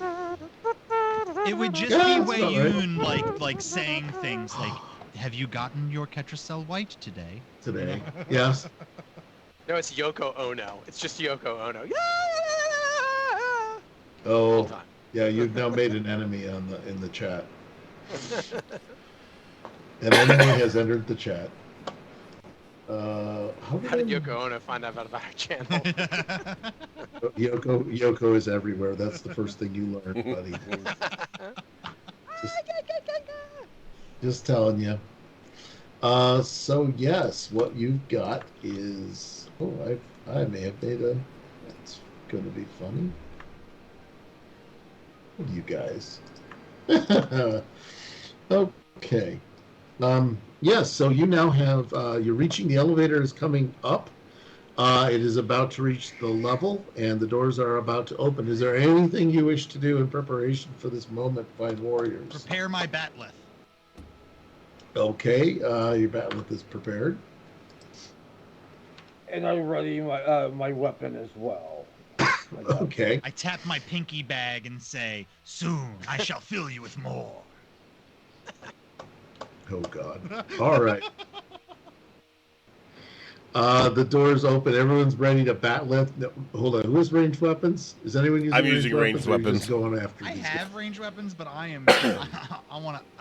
It would just Yeah, be that's about right. Wayun like saying things like, "Have you gotten your Ketracel White today?" Today. Yes. No, it's Yoko Ono. It's just Yoko Ono. Yeah! Oh, Hold on. yeah. You've now made an enemy in the chat. An enemy has entered the chat. How did Yoko Ono find out about our channel? Yoko is everywhere. That's the first thing you learn, buddy. Just telling you. So yes, what you've got is I may have made a. That's going to be funny. What are you guys? Okay. Yes. So you now have. You're reaching the elevator is coming up. It is about to reach the level, and the doors are about to open. Is there anything you wish to do in preparation for this moment, fine warriors? Prepare my batleth. Okay, your batleth is prepared. And I ready my weapon as well. Okay. I tap my pinky bag and say, "Soon I shall fill you with more." Oh God. All right. The doors open. Everyone's ready to batleth. No, hold on. Who has ranged weapons? Is anyone using? I'm using ranged or are you weapons. just going after I these have guys? ranged weapons, but I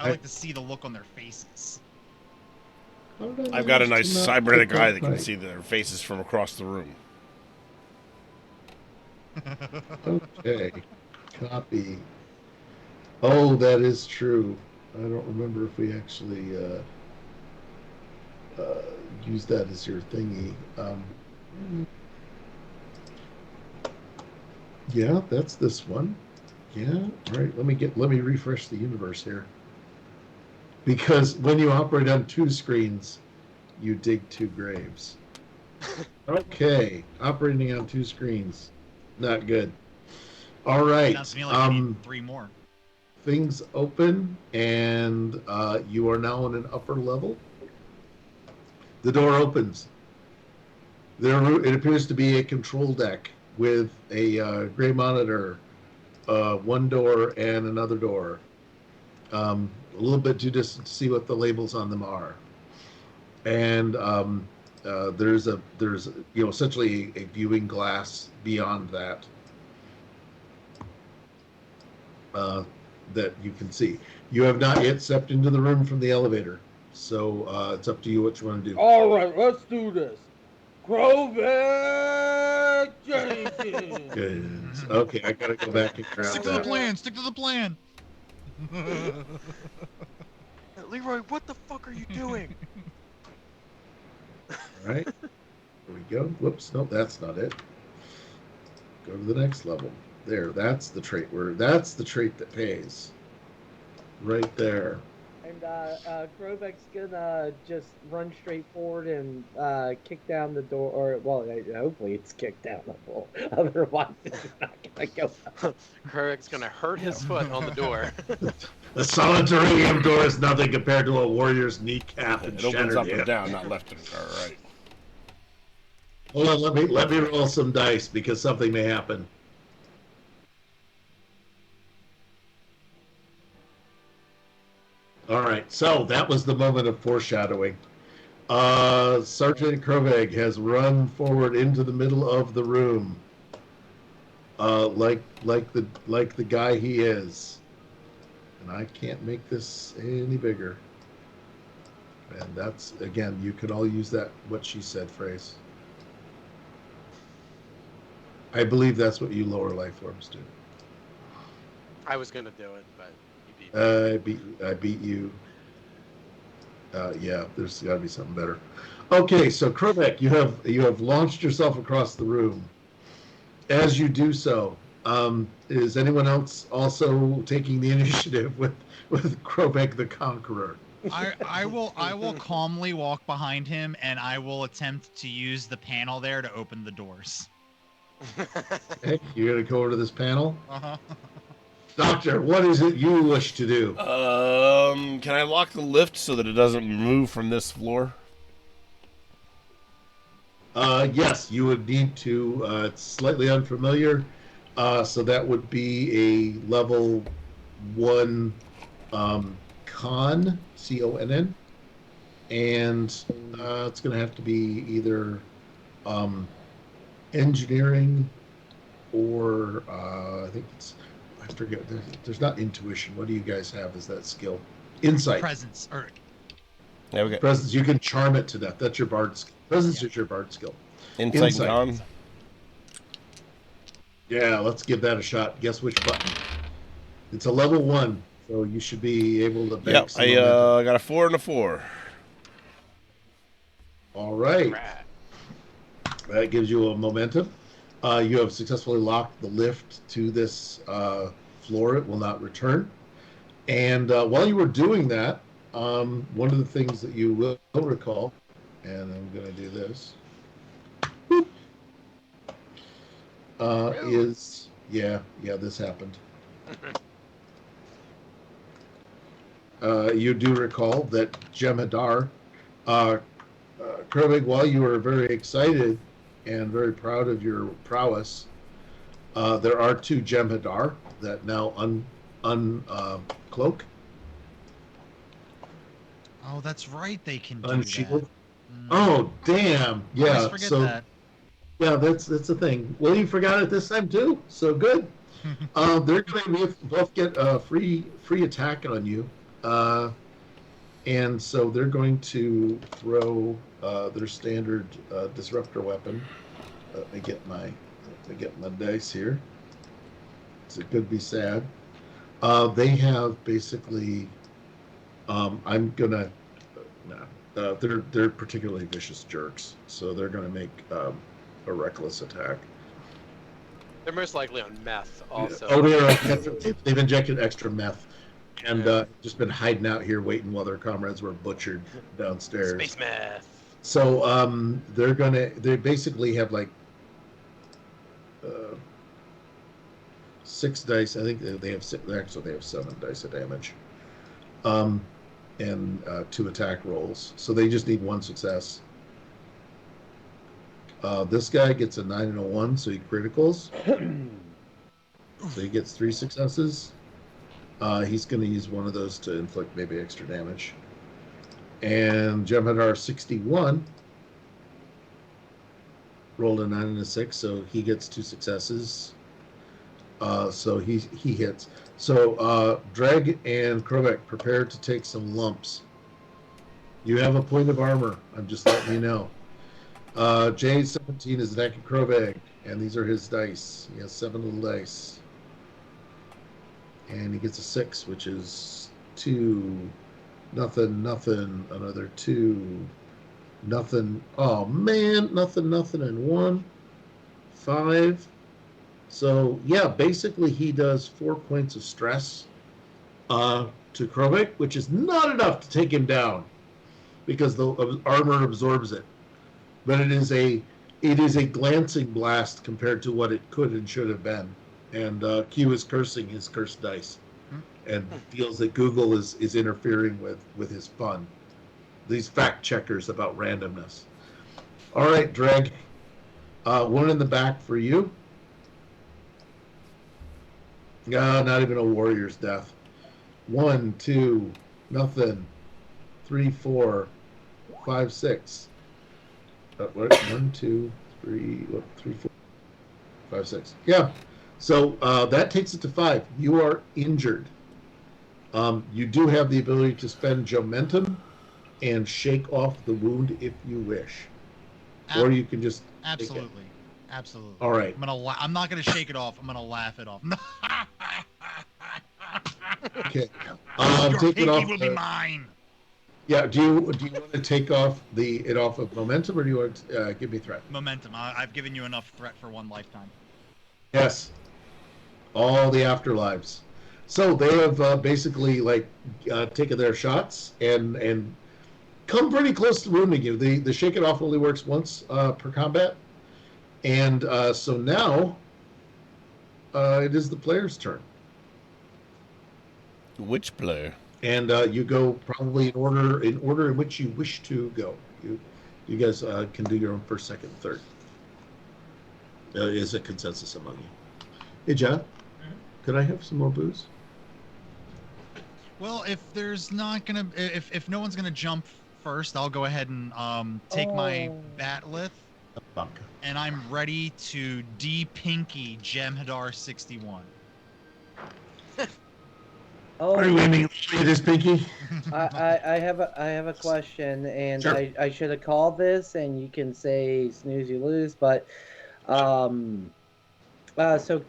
like to see the look on their faces. I've got a nice To not cybernetic pick eye up that can my- see their faces from across the room. Okay. Copy. Oh, that is true. I don't remember if we actually used that as your thingy. Yeah, that's this one. Yeah, all right. Let me refresh the universe here. Because when you operate on 2 screens, you dig 2 graves. Okay, operating on 2 screens, not good. All right. Sounds to me like I need 3 more. Things open, and you are now on an upper level. The door opens. It appears to be a control deck with a gray monitor, 1 door and another door. A little bit too distant to see what the labels on them are. And there's essentially a viewing glass beyond that. that you can see. You have not yet stepped into the room from the elevator, so it's up to you what you want to do. All right, let's do this. Krovac Jenkins. Good. Okay, I gotta go back and grab Stick to the that. plan. Stick to the plan. Leroy, what the fuck are you doing? All right. There we go. Whoops. No, that's not it. Go to the next level. There. That's the trait that's the trait that pays. Right there. And Krovac's gonna just run straight forward and kick down the door, or well, hopefully it's kicked down the wall. Otherwise, it's not gonna go. Krovac's gonna hurt his foot on the door. The solitarium door is nothing compared to a warrior's kneecap and It opens shattered up hip. and down, not left and right. Hold on, let me roll some dice because something may happen. All right, so that was the moment of foreshadowing. Sergeant Krovag has run forward into the middle of the room, like the guy he is. And I can't make this any bigger. And that's, again, you could all use that "what she said" phrase. I believe that's what you lower life forms do. I was gonna do it, but you beat me. I beat you. Yeah, there's got to be something better. Okay, so Krovek, you have launched yourself across the room. As you do so, is anyone else also taking the initiative with Krovek the Conqueror? I will calmly walk behind him, and I will attempt to use the panel there to open the doors. Okay, you're gonna go over to this panel. Uh-huh. Doctor, what is it you wish to do? Can I lock the lift so that it doesn't move from this floor? Yes, you would need to. It's slightly unfamiliar, so that would be a level 1 con, CONN, and it's going to have to be either engineering or I think it's. I forget. There's not intuition. What do you guys have as that skill? Insight. Presence. Or Yeah, okay. Presence. You can charm it to death. That's your bard skill. Presence is your bard skill. Insight and con. Yeah, let's give that a shot. Guess which button? It's a level 1, so you should be able to bank Yep, some I momentum. got a 4 and a 4. All right. Rat. That gives you a momentum. You have successfully locked the lift to this floor. It will not return. And while you were doing that, one of the things that you will recall, and I'm going to do this, is, yeah, this happened. You do recall that Jem'Hadar, Krovig, while you were very excited and very proud of your prowess, there are 2 Jem'Hadar that now uncloak. oh, that's right. They can do Unshield. that. Mm. Oh, damn! I always Yeah, forget so that. yeah, that's the thing. Well, you forgot it this time too. So good. They're going to both get a free attack on you, and so they're going to throw their standard disruptor weapon. Let me get my dice here. It could be sad. They have basically. I'm gonna. They're particularly vicious jerks, so they're gonna make a reckless attack. They're most likely on meth, also. Oh, they've injected extra meth, and just been hiding out here waiting while their comrades were butchered downstairs. Space meth. So they basically have like 6 dice. I think they have 6. Actually, they have 7 dice of damage, and 2 attack rolls. So they just need 1 success. This guy gets a 9 and a 1, so he criticals. So he gets 3 successes. He's going to use one of those to inflict maybe extra damage. And Jem'Hadar 61 rolled a 9 and a 6, so he gets 2 successes. So he hits. So Dreg and Krovek, prepare to take some lumps. You have a point of armor. I'm just letting you know. J17 is attacking Krovek, and these are his dice. He has 7 little dice. And he gets a 6, which is 2. Nothing, another 2. Nothing. Oh, man. Nothing, and 1. 5. So, yeah, basically he does 4 points of stress to Krovik, which is not enough to take him down because the armor absorbs it. But it is a glancing blast compared to what it could and should have been. And Q is cursing his cursed dice and feels that Google is interfering with his fun. These fact checkers about randomness. All right, Dreg. One in the back for you. Not even a warrior's death. 1, 2, nothing. 3, 4, 5, 6. What? 1, 2, 3, 3, 4, 5, 6. Yeah. So that takes it to 5. You are injured. You do have the ability to spend Momentum and shake off the wound if you wish, or you can just absolutely. All right. I'm not gonna shake it off. I'm gonna laugh it off. Okay. Your Take it pinky off. will be mine. Yeah. Do you want to take off it off of Momentum, or do you want to give me threat? Momentum. I've given you enough threat for one lifetime. Yes. All the afterlives. So they have basically taken their shots and come pretty close to wounding you. The shake it off only works once per combat, and so now it is the player's turn. Which player? And you go probably in order in which you wish to go. You guys can do your own first, second, third. Is a consensus among you. Hey, John, could I have some more booze? Well, if there's not gonna, if no one's gonna jump first, I'll go ahead and take my batleth, and I'm ready to de-pinky Jem'Hadar 61. Are you aiming at his pinky? I have a question, and Sure. I should have called this, and you can say snooze you lose, but so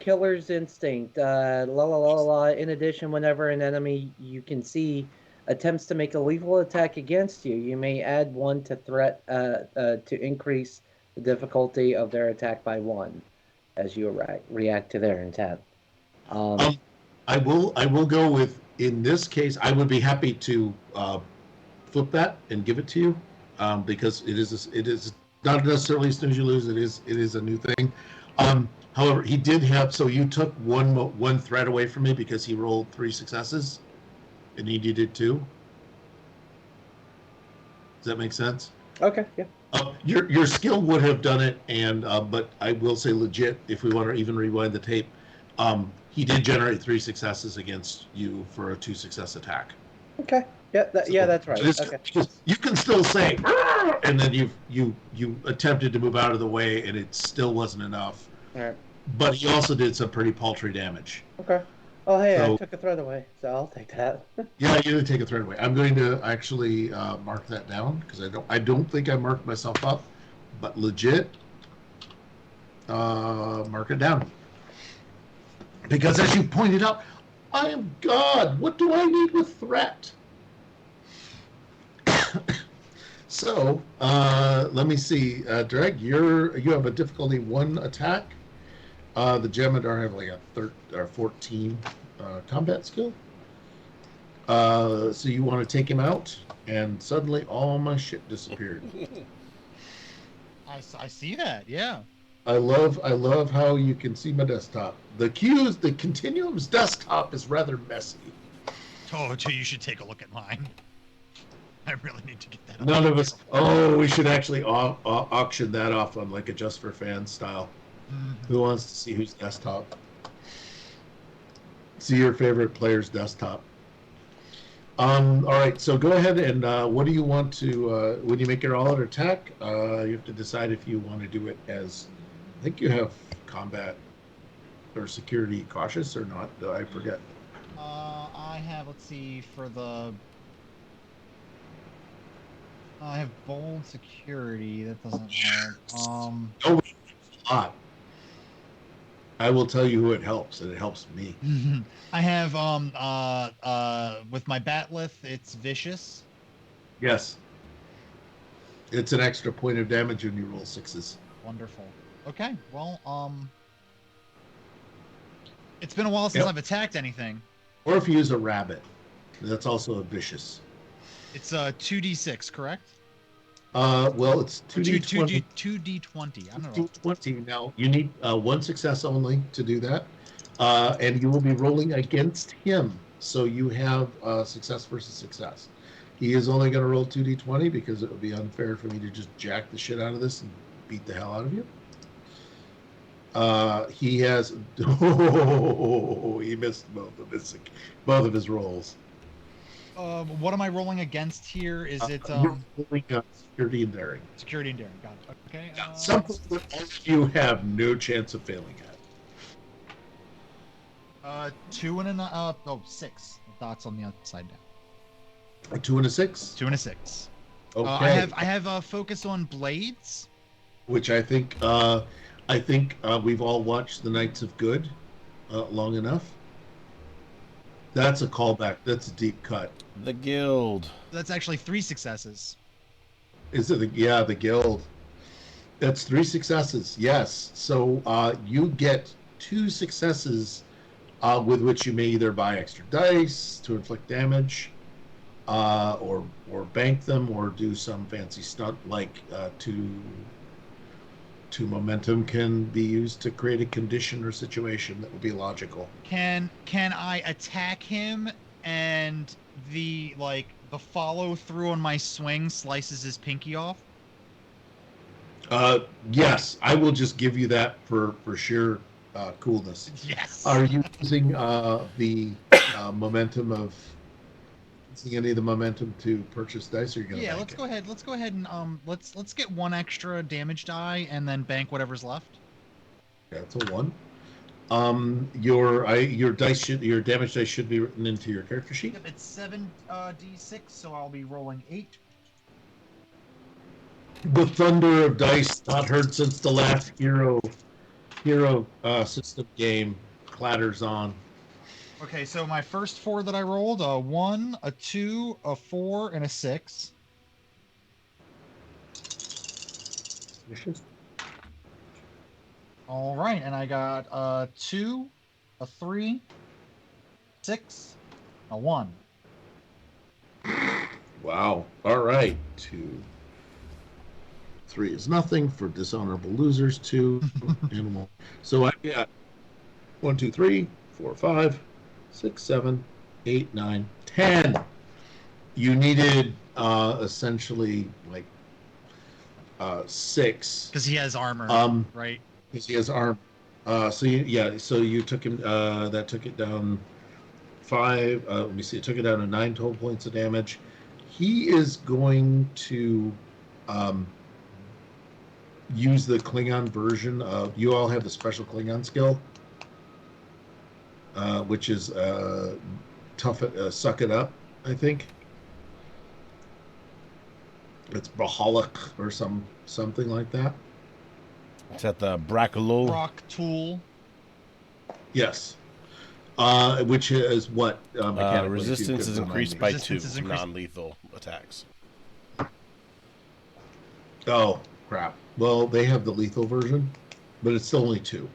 killer's instinct, in addition, whenever an enemy you can see attempts to make a lethal attack against you, you may add 1 to threat to increase the difficulty of their attack by 1 as you react to their intent. I will go with, in this case, I would be happy to flip that and give it to you because it is not necessarily snooze you lose. It is a new thing. However, he did have, so you took one threat away from me because he rolled 3 successes, and he did 2. Does that make sense? Okay, yeah. Your skill would have done it, and but I will say legit, if we want to even rewind the tape, he did generate 3 successes against you for a 2 success attack. Okay. Yeah, that's right. Okay. You can still say, and then you attempted to move out of the way, and it still wasn't enough. All right. But he also did some pretty paltry damage. Okay. Oh, hey, I took a threat away, so I'll take that. Yeah, you did take a threat away. I'm going to actually mark that down because I don't think I marked myself up, but legit, mark it down. Because as you pointed out, I am God. What do I need with threat? So let me see, Dreg. You have a difficulty 1 attack. The Jem'Hadar have like a 14 combat skill. So you want to take him out, and suddenly all my shit disappeared. I see that. Yeah. I love how you can see my desktop. The Continuum's desktop is rather messy. Oh, you should take a look at mine. I really need to get that. None of us. Oh, we should actually auction that off on like a Just for Fans style. Who wants to see whose desktop? See your favorite player's desktop. All right, so go ahead and what do you want to? When you make your all-out attack, you have to decide if you want to do it as. I think you have combat or security cautious or not? Do I forget? I have, let's see, for the... I have bold security. That doesn't help. Oh, it helps a lot. I will tell you who it helps, and it helps me. I have with my batleth, it's vicious. Yes. It's an extra point of damage when you roll 6s. Wonderful. Okay, well, it's been a while since I've attacked anything. Or if you use a rabbit, that's also a vicious. It's 2d6, correct? Well, it's 2d20. 2d20. I don't know. 2d20. Now, you need one success only to do that. And you will be rolling against him. So you have success versus success. He is only going to roll 2d20 because it would be unfair for me to just jack the shit out of this and beat the hell out of you. He has... Oh, he missed both of his rolls. What am I rolling against here? Is it You're rolling security and daring. Security and daring? Got it. Okay. Something that all of you have no chance of failing at. 2 and a 6 dots on the upside down. A 2 and a 6. 2 and a 6. Okay. I have a focus on blades, which I think we've all watched The Knights of Good long enough. That's a callback. That's a deep cut. The Guild. That's actually 3 successes. Is it the Guild? That's 3 successes. Yes. So you get 2 successes with which you may either buy extra dice to inflict damage, or bank them, or do some fancy stunt like two momentum can be used to create a condition or situation that would be logical. Can I attack him and the follow through on my swing slices his pinky off? Yes, I will just give you that for sheer coolness. Yes. Are you using the momentum of using any of the momentum to purchase dice, or are you gonna bank let's it? go ahead. Let's go ahead and let's get 1 extra damage die and then bank whatever's left. Yeah, it's a 1. Your damage dice should be written into your character sheet. Yep, it's 7d6, so I'll be rolling 8. The thunder of dice not heard since the last hero system game clatters on. Okay, so my first 4 that I rolled, a 1, a 2, a 4, and a 6. All right, and I got a 2, a 3, 6, a 1. Wow. All right. 2, 3 is nothing for dishonorable losers. 2 and 1. So I got 1, 2, 3, 4, 5, 6, 7, 8, 9, 10. You needed essentially 6. Because he has armor, right? Because he has armor. So you took him. That took it down 5. Let me see. It took it down to 9 total points of damage. He is going to use the Klingon version of. You all have the special Klingon skill, which is suck it up. I think it's Bahalik or something like that. It's at the Brackalol. Rock tool. Yes. Which is what mechanically, resistance is increased by Resistance 2 is increased. non-lethal attacks. Oh crap! Well, they have the lethal version, but it's still only 2.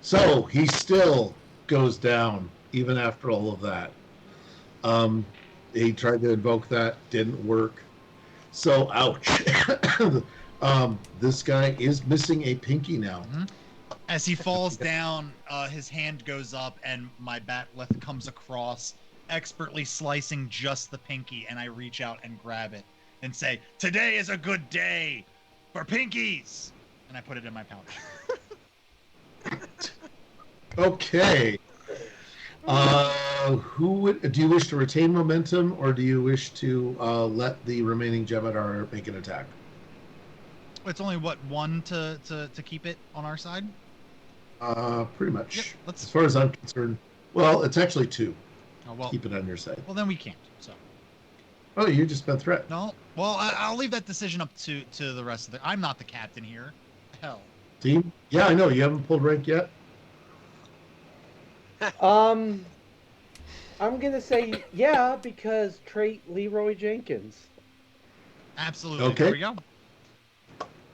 So he still goes down even after all of that. He tried to invoke that, didn't work. So ouch. This guy is missing a pinky now. Mm-hmm. As he falls down, his hand goes up, and my batleth comes across, expertly slicing just the pinky, and I reach out and grab it and say, "Today is a good day for pinkies!" And I put it in my pouch. Okay. Do you wish to retain momentum, or do you wish to let the remaining Jem'Hadar make an attack? It's only, 1 to keep it on our side? Pretty much. Yep, let's- As far as I'm concerned, well, it's actually 2. Oh, well, Keep it on your side. well, then we can't. So Oh, you just spent threat. no. Well, I'll leave that decision up to the rest of the. I'm not the captain here. Hell. Team? Yeah, I know. You haven't pulled rank yet? I'm gonna say yeah because trait Leroy Jenkins. Absolutely. Okay. There we go.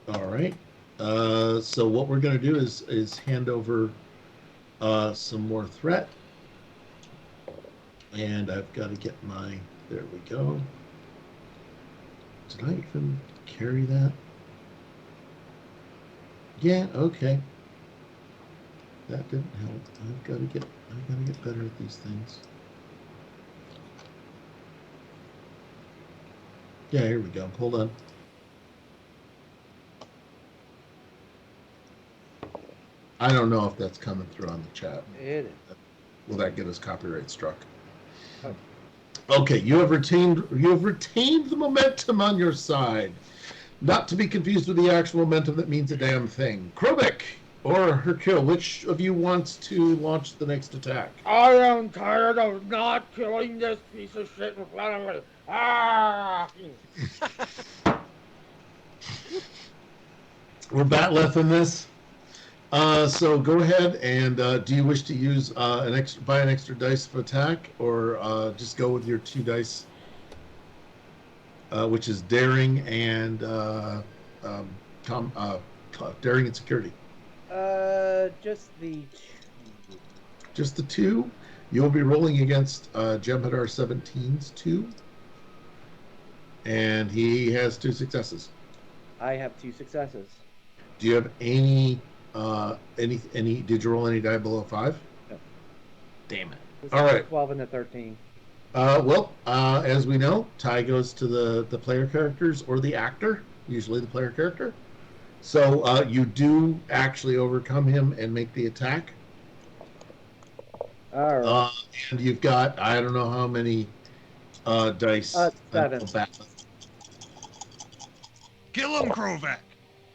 All right. So what we're going to do is hand over some more threat. And I've got to get my... There we go. Did I even carry that? Yeah, okay. That didn't help. I've got to get better at these things. Yeah, here we go. Hold on. I don't know if that's coming through on the chat. It is. Will that get us copyright struck? Oh. Okay, you have retained the momentum on your side. Not to be confused with the actual momentum that means a damn thing. Krobik or Hercule, which of you wants to launch the next attack? I am tired of not killing this piece of shit in front of me. Ah! We're batlething this. So go ahead and do you wish to use buy an extra dice of attack, or just go with your 2 dice, which is daring and daring and security. Just the. Just the 2. You'll be rolling against Jem'Hadar 17's 2, and he has 2 successes. I have 2 successes. Do you have any? Did you roll any die below 5? No. Damn it. This All is right. 12 and a 13. As we know, tie goes to the player characters or the actor, usually the player character. So you do actually overcome him and make the attack. All right. And you've got, I don't know how many dice. 7. Kill him, Krovak.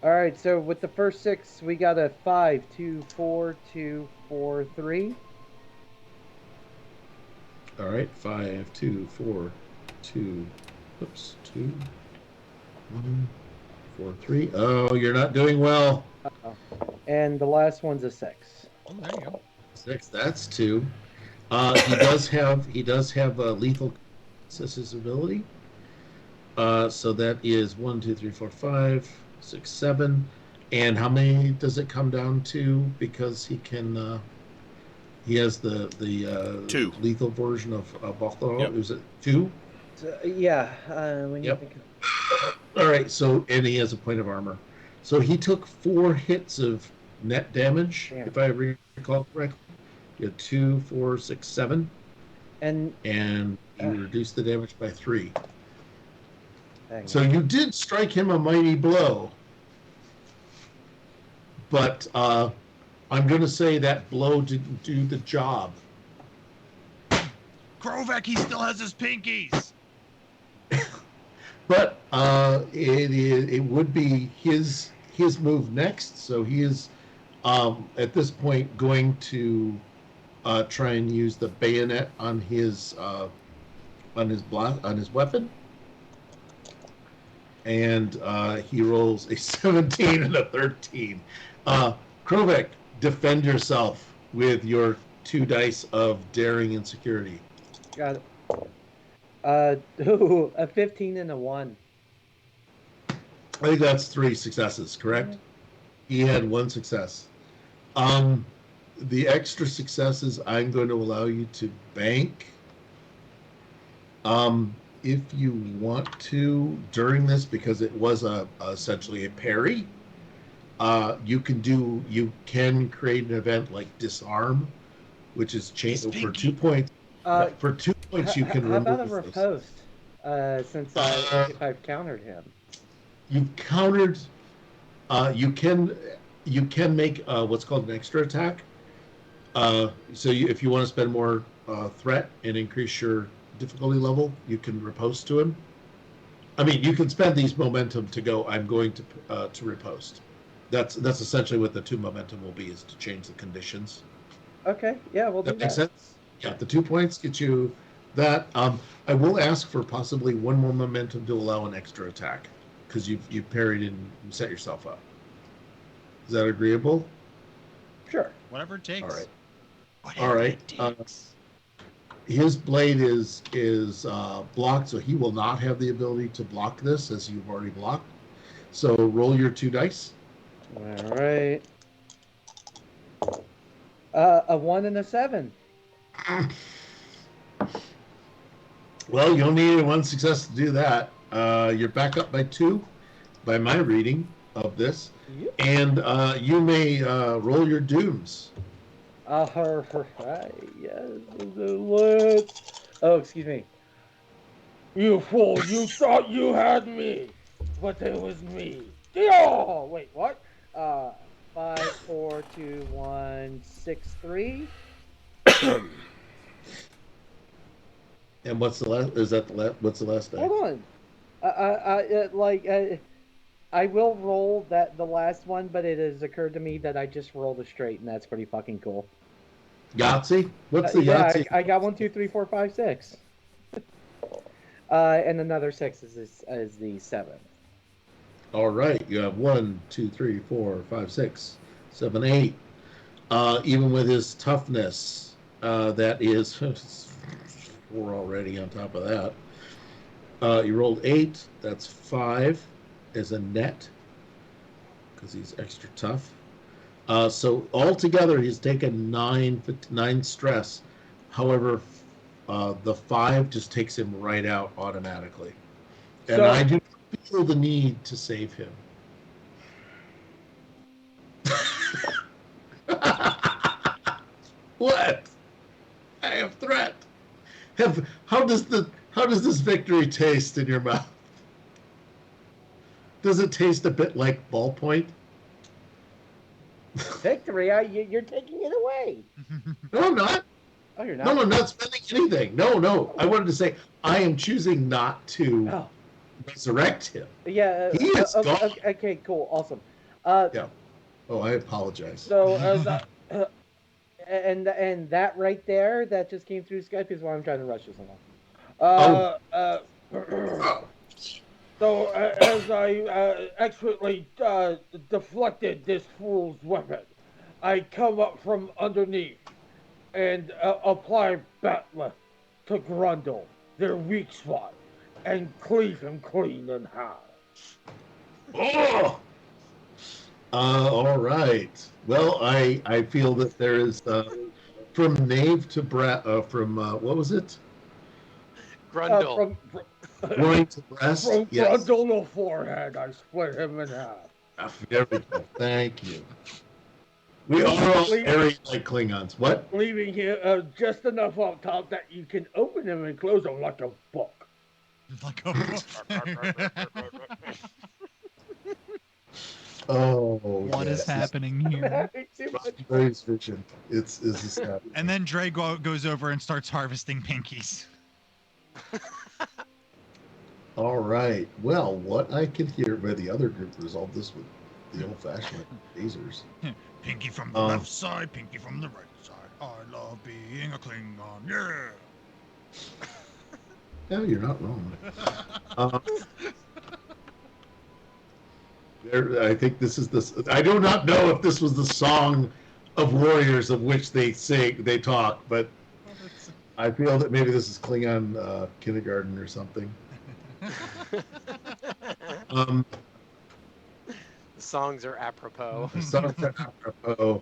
All right. So with the first 6, we got a 5, 2, 4, 2, 4, 3. All right, 5, 2, 4, 2, oops, 2, 1, 4, 3. Oh, you're not doing well. Uh-oh. And the last one's a 6. Oh, there you go. 6, that's 2. He does have lethal accessibility. So that is 1, 2, 3, 4, 5, 6, 7. And how many does it come down to? Because he can he has the 2 lethal version of Buffalo. Yep. Is it 2? So, yeah. When you Yep. think All right. So and he has a point of armor. So he took 4 hits of net damage, Yeah. if I recall correctly. You had 2, 4, 6, 7, and and you reduced the damage by 3. hang So on. you did strike him a mighty blow, but I'm going to say that blow didn't do the job. Krovak, he still has his pinkies. But it would be his move next, so he is at this point going to try and use the bayonet on his weapon, and he rolls a 17 and a 13. Krovik, defend yourself with your 2 dice of daring and security. Got it. A 15 and a 1. I think that's 3 successes, correct? He had 1 success. The extra successes I'm going to allow you to bank. If you want to during this, because it was essentially a parry, you can create an event like disarm, which is for 2 points. For 2 points, you can How about a remove those. riposte? Since I've countered him. You've countered. You can make what's called an extra attack. So if you want to spend more threat and increase your difficulty level, you can riposte to him. I mean, you can spend these momentum to go. I'm going to riposte. That's essentially what the 2 momentum will be, is to change the conditions. Okay, yeah, we'll do That makes that. sense? Yeah, the 2 points get you that. I will ask for possibly 1 more momentum to allow an extra attack, because you've parried and set yourself up. Is that agreeable? Sure. Whatever it takes. All right. Whatever right, it takes. His blade is blocked, so he will not have the ability to block this, as you've already blocked. So roll your 2 dice. All right. A 1 and a 7. Well, you'll need 1 success to do that. You're back up by 2 by my reading of this. Yep. And you may roll your dooms. Right, yes. Let's. Oh, excuse me. You fool! You thought you had me, but it was me. Oh, wait, what? 5, 4, 2, 1, 6, 3. And what's the last? Is that the last? What's the last die? Hold on. I will roll the last one, but it has occurred to me that I just rolled a straight, and that's pretty fucking cool. Yahtzee? What's the Yeah, Yahtzee? I got 1, 2, 3, 4, 5, 6. And another 6 is the 7th. All right, you have 1, 2, 3, 4, 5, 6, 7, 8. Even with his toughness, that is 4 already on top of that. You rolled 8. That's 5 as a net, because he's extra tough. So altogether, he's taken 9 stress. However, the 5 just takes him right out automatically. And I do feel the need to save him. What? I have threat. How does this victory taste in your mouth? Does it taste a bit like ballpoint? Victory? You're taking it away. No, I'm not. Oh, you're not? No, I'm not spending anything. No. I wanted to say I am choosing not to resurrect him. Yeah. He is gone. Okay, cool. Awesome. Yeah. Oh, I apologize. So, and that right there, that just came through Skype is why I'm trying to rush this along. So, as I expertly deflected this fool's weapon, I come up from underneath and apply Batlift to Grundle, their weak spot, and cleave him clean in half. Oh! All right. Well, I feel that there is from Knave to what was it? Grundle. Groin to breast. From Yes. Grundle to forehead, I split him in half. There we go. Thank you. We are all very like Klingons. What? Leaving him just enough up top that you can open him and close him like a book. Like a Oh, what is happening here? Ray's vision. It's happening. And then Dre goes over and starts harvesting pinkies. All right. Well, what I can hear by the other group resolved this with the old-fashioned lasers. Pinky from the left side, pinky from the right side. I love being a Klingon. Yeah. No, you're not wrong. I think this is this. I do not know if this was the song of warriors of which they talk, but I feel that maybe this is Klingon kindergarten or something. The songs are apropos. The songs are apropos.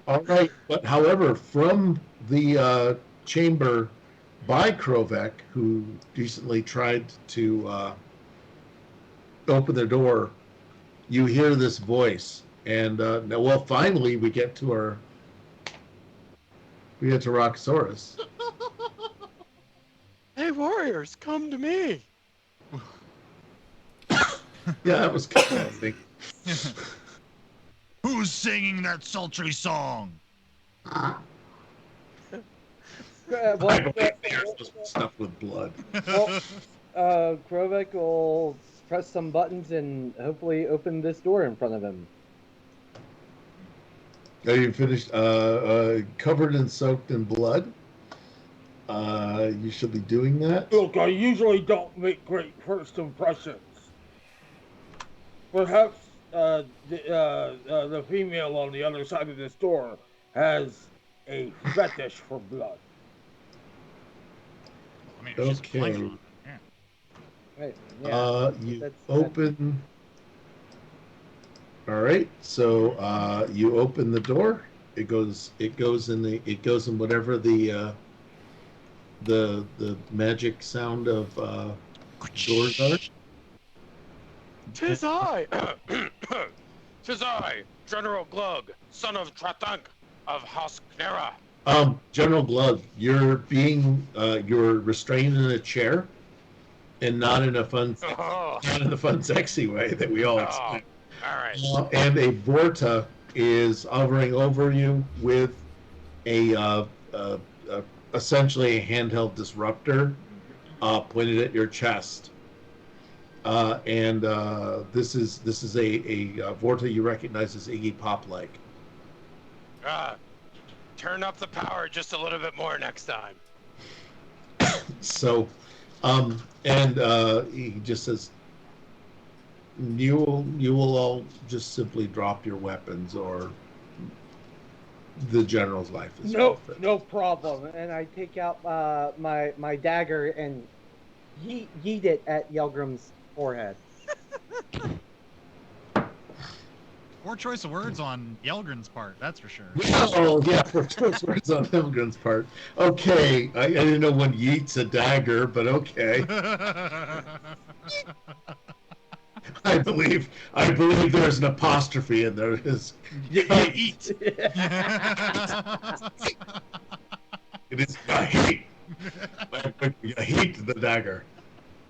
All right, but however, from the chamber by Krovek, who decently tried to open the door, you hear this voice, and well, finally we get to Roxaurus. Hey, warriors, come to me. Yeah, that was good, I think. Who's singing that sultry song? I believe they're supposed to be stuffed with blood. Well, Krovek will press some buttons and hopefully open this door in front of him. Are you finished? Covered and soaked in blood. You should be doing that. Look, I usually don't make great first impressions. Perhaps the female on the other side of this door has a fetish for blood. I mean, if she's a Okay. Klingon, yeah. Right? Yeah. You open. All right. So you open the door. It goes in whatever the magic sound of doors are. 'Tis I! 'Tis I, General Glug, son of Tratank of Hosknera. General Glug, you're restrained in a chair, and not in a fun, sexy way that we all expect. All right. And a Vorta is hovering over you with a essentially a handheld disruptor pointed at your chest. And this is a Vorta you recognize as Iggy Pop-like. Turn up the power just a little bit more next time. So, he just says, you will all just simply drop your weapons, or the general's life is forfeit. No problem. And I take out my dagger and yeet it at Yelgrim's forehead. Poor choice of words on Yelgren's part, that's for sure. Oh, yeah, poor choice of words on Yelgren's part. Okay, I didn't know one yeets a dagger, but okay. I believe there's an apostrophe in there. Is yeet. It is I hate the dagger.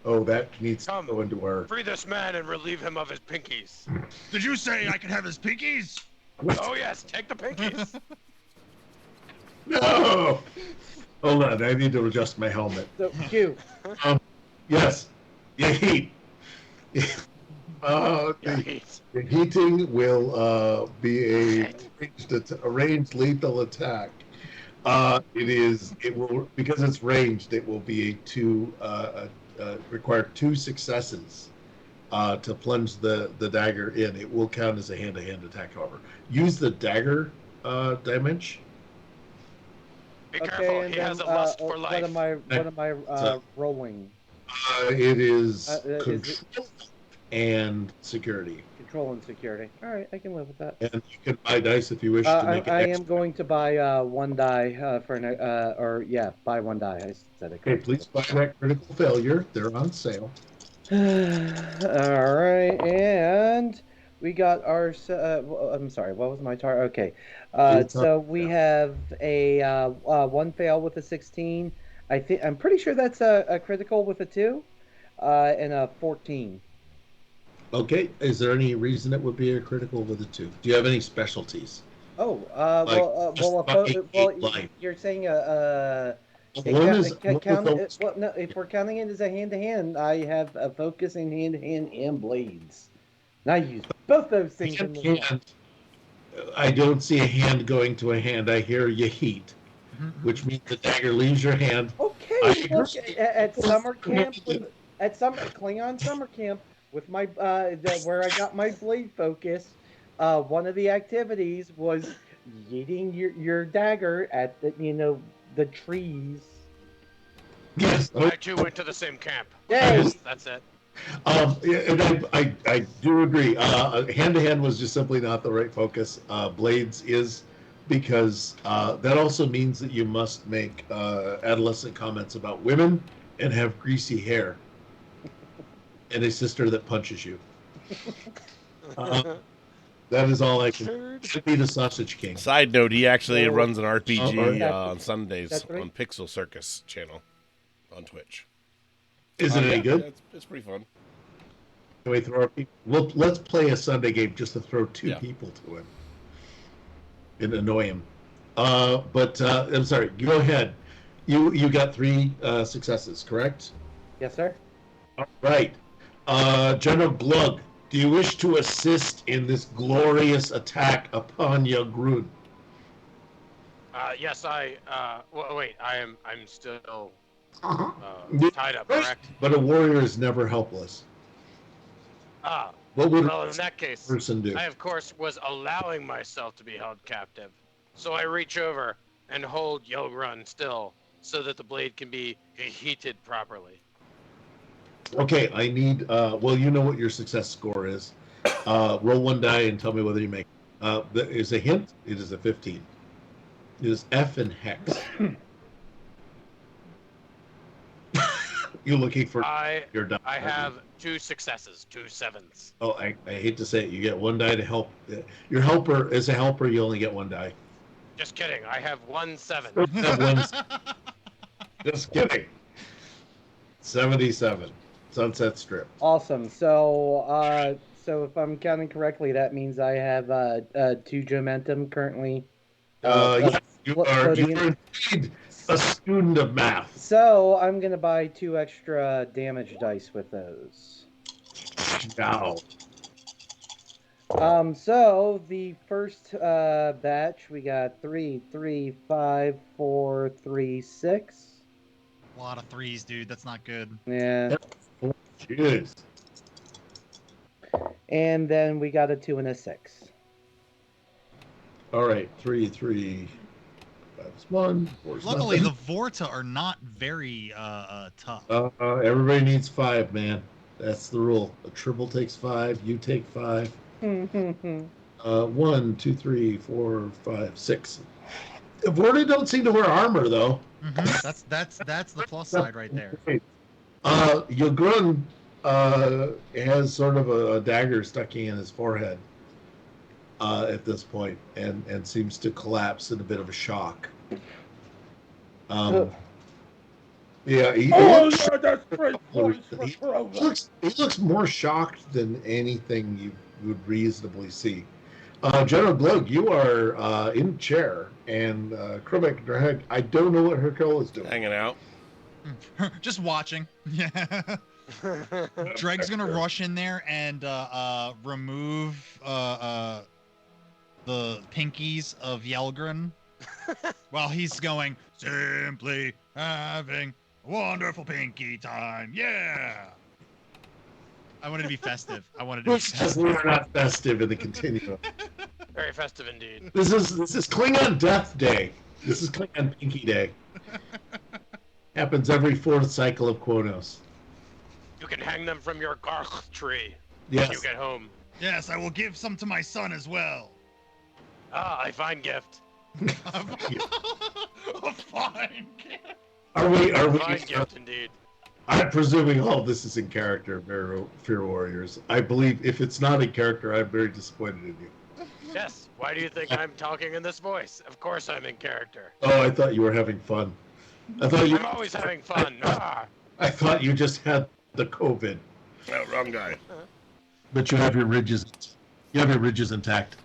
Oh, that needs to go into our... Free this man and relieve him of his pinkies. Did you say I could have his pinkies? Oh, yes, take the pinkies. No! Hold on, I need to adjust my helmet. So, Q. Yes. Yeet. The heating will be a ranged lethal attack. It will, because it's ranged, it will be require 2 successes to plunge the dagger in. It will count as a hand-to-hand attack, however. Use the dagger dimension. Be careful, he has a lust for life. What am I rolling? It is control and security. Control and security. All right, I can live with that. And you can buy dice if you wish to make it I extra. am going to buy 1 die buy 1 die. I said it. Okay, please buy that critical failure. They're on sale. All right, and we got our. I'm sorry. What was my target? Okay, so we have a 1 fail with a 16. I'm pretty sure that's a critical with a 2, and a 14. Okay, is there any reason it would be a critical with a 2? Do you have any specialties? Oh, you're saying if we're counting it as a hand-to-hand, I have a focus in hand-to-hand and blades. And I use both those things in the hand. I don't see a hand going to a hand. I hear you heat, which means the dagger leaves your hand. Okay, look, at summer camp, Klingon summer camp, with my where I got my blade focus, one of the activities was yeeting your dagger at the trees. Yes, I too went to the same camp. Yay! That's it. And I do agree. Hand-to-hand was just simply not the right focus. Blades is, because that also means that you must make adolescent comments about women and have greasy hair and a sister that punches you. That is all I can. Should be the Sausage King. Side note: he actually runs an RPG on Sundays on Pixel Circus channel on Twitch. Is it any good? It's pretty fun. Can we throw? Let's play a Sunday game just to throw 2 people to him and annoy him. But I'm sorry. Go ahead. You got 3 successes, correct? Yes, sir. All right. General Glug, do you wish to assist in this glorious attack upon Yagrun? Yes, wait, I'm still Yeah, tied up, right. correct? But a warrior is never helpless. Ah, What would well, a in that case, person do? I of course was allowing myself to be held captive. So I reach over and hold Yogrun still, so that the blade can be heated properly. Okay, I need. Well, you know what your success score is. Roll one die and tell me whether you make. There is a hint. It is a 15. It is F and hex. You're looking for I your die. I have 2 successes, 2 sevens. Oh, I hate to say it. You get one die to help. Your helper, as a helper, you only get one die. Just kidding. I have 1 7. That one's just kidding. 77. Sunset Strip. Awesome. So if I'm counting correctly, that means I have 2 Gementum currently. Yes, you are floating in. indeed a student of math. So I'm gonna buy 2 extra damage dice with those. Now, So the first batch we got 3, 3, 5, 4, 3, 6. A lot of threes, dude. That's not good. Yeah. jeez. And then we got a 2 and a 6. All right, 3, 3, 5 is 1. 4 is Luckily, nothing. the Vorta are not very tough. Everybody needs 5, man. That's the rule. A triple takes 5. You take 5. 1, 2, 3, 4, 5, 6. Vorta don't seem to wear armor though. That's the plus side right there. Yogrun has sort of a dagger stuck in his forehead at this point, and seems to collapse in a bit of a shock. Yeah, he looks more shocked than anything you would reasonably see. General Glug, you are in the chair, and Krubek, Drag, I don't know what Hercule is doing. Hanging out. Just watching. Yeah. Dreg's gonna rush in there and remove the pinkies of Yelgren while he's going, simply having a wonderful pinky time. Yeah. I wanted to be festive. Because we are not festive in the continuum. Very festive indeed. This is Klingon Death Day. This is Klingon Pinky Day. Happens every 4th cycle of Quonos. You can hang them from your garth tree Yes. when you get home. Yes, I will give some to my son as well. Ah, a fine gift. A fine gift. Are we? A fine gift indeed. I'm presuming all this is in character, Fear Warriors. I believe if it's not in character, I'm very disappointed in you. Yes. Why do you think I'm talking in this voice? Of course I'm in character. Oh, I thought you were having fun. I'm always having fun. Ah. I thought you just had the COVID. Oh, wrong guy. But you have your ridges. You have your ridges intact.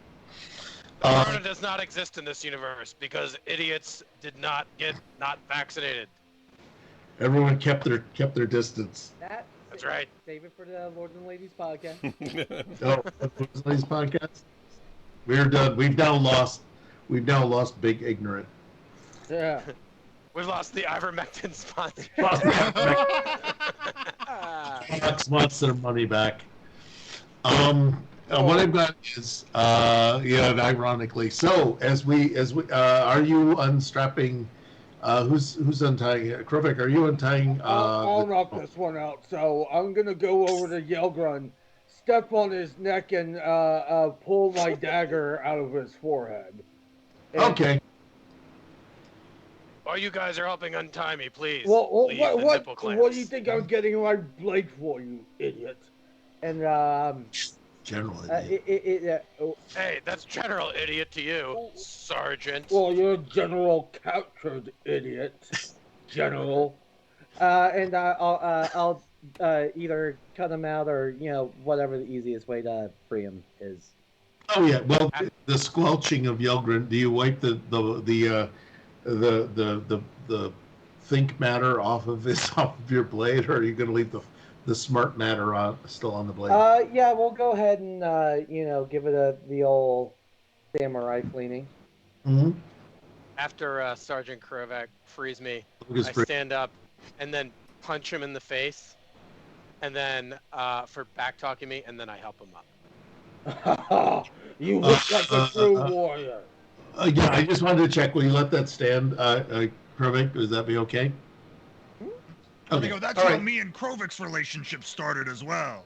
Corona does not exist in this universe because idiots did not get not vaccinated. Everyone kept their distance. That's right. Save it for the Lords and Ladies podcast. Oh, these podcasts. We're done. We've now lost Big Ignorant. Yeah. We've lost the ivermectin sponsor. Fox wants their money back. What I've got is, ironically. So as we, are you unstrapping? Who's untying? Kruvik, are you untying? I'll knock this one out. So I'm gonna go over to Yelgrun, step on his neck, and pull my dagger out of his forehead. And, Okay. While you guys are helping untie me, please. Well, leave the nipple clamps. what do you think I'm getting my blade for, you idiot? And General idiot. Hey, that's general idiot to you, Sergeant. Well, you're General Captured Idiot, General. And I'll either cut him out or whatever the easiest way to free him is. Oh yeah. Well, the squelching of Yelgren. Do you wipe the think matter off of your blade, or are you going to leave the smart matter still on the blade? Yeah, we'll go ahead and give it the old samurai cleaning. Mm-hmm. After Sergeant Krovac frees me, Lucas I Briggs. stand up and then punch him in the face, and then for back talking me, and then I help him up. You look like a true warrior. Yeah, I just wanted to check. Will you let that stand, Krovik? Would that be okay? There we go. That's All how right. me and Krovik's relationship started as well.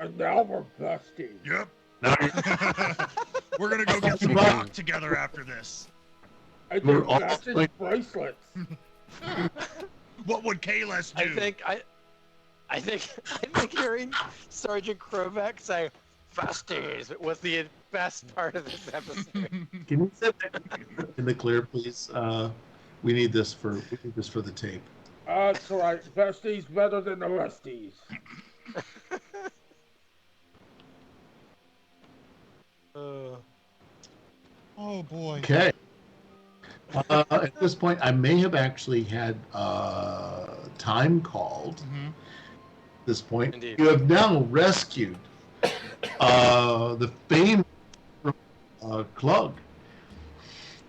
And now we're besties. Yep. Now you're- We're gonna go get some rock together after this. I We're just all matched his like- bracelets. What would Kalis do? I think hearing Sergeant Krovac say "Festies" was the best part of this episode. Can you set that in the clear, please? We need this for the tape. That's right. Besties better than the resties. Oh boy. Okay. At this point, I may have actually had time called. Mhm. At this point, Indeed. you have now rescued the famed Klug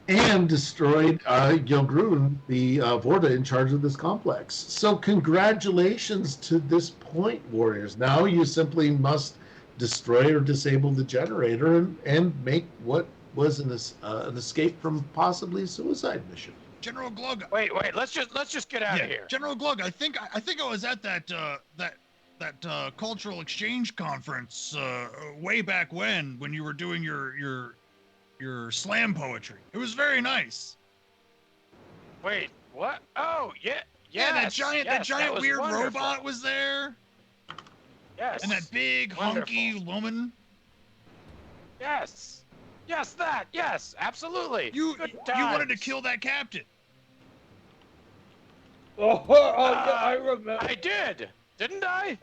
and destroyed Gilgrun, the Vorta in charge of this complex. So congratulations to this point, warriors. Now you simply must destroy or disable the generator and make what was an escape from possibly a suicide mission. General Glug. Wait, let's just get out of here. General Glug. I think I was at that cultural exchange conference way back when you were doing your slam poetry. It was very nice. Wait, what? Oh, yeah. Yeah, that Yes, giant yes, that was weird wonderful. robot was there, Yes. and that big hunky woman. Yes. Yes, that. Yes, absolutely. You Good wanted to times. kill that captain. Oh, yeah, I remember. I did, didn't I?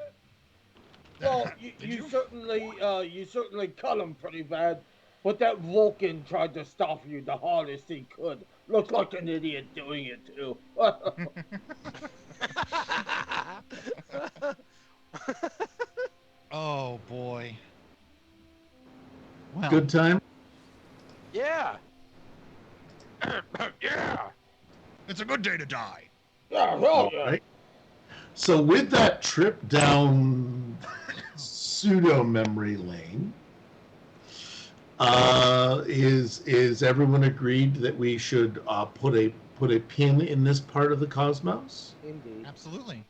Well, Did you certainly cut him pretty bad, but that Vulcan tried to stop you the hardest he could. Looked like an idiot doing it too. Oh boy. Well, Good time. Yeah. Yeah. it's a good day to die. Yeah, hell All yeah. right. So with that trip down pseudo memory lane, is everyone agreed that we should put a pin in this part of the cosmos? Indeed. Absolutely.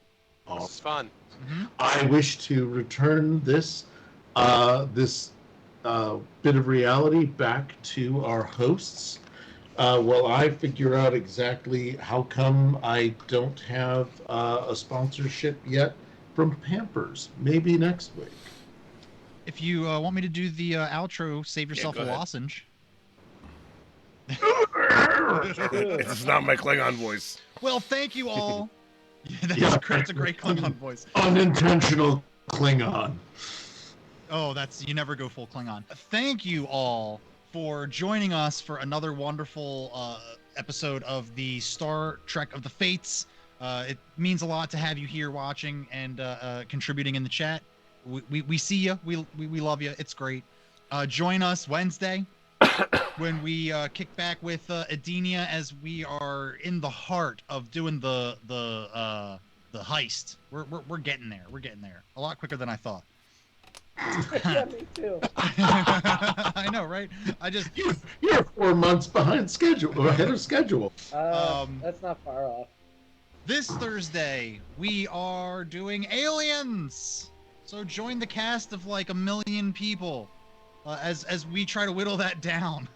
This is fun. Mm-hmm. I wish to return this bit of reality back to our hosts. While I figure out exactly how come I don't have a sponsorship yet from Pampers. Maybe next week. If you want me to do the outro, save yourself go a ahead. lozenge. It's not my Klingon voice. Well, thank you all. That's Yeah. that's a great Klingon voice. Unintentional Klingon. Oh, you never go full Klingon. Thank you all for joining us for another wonderful episode of the Star Trek of the Fates. It means a lot to have you here watching and contributing in the chat. We see you. We love you. It's great. Join us Wednesday when we kick back with Edenia as we are in the heart of doing the heist. We're getting there. We're getting there a lot quicker than I thought. Yeah, me too. I know, right? You're 4 months behind schedule, ahead of schedule. That's not far off. This Thursday we are doing Aliens. So join the cast of like 1 million people as we try to whittle that down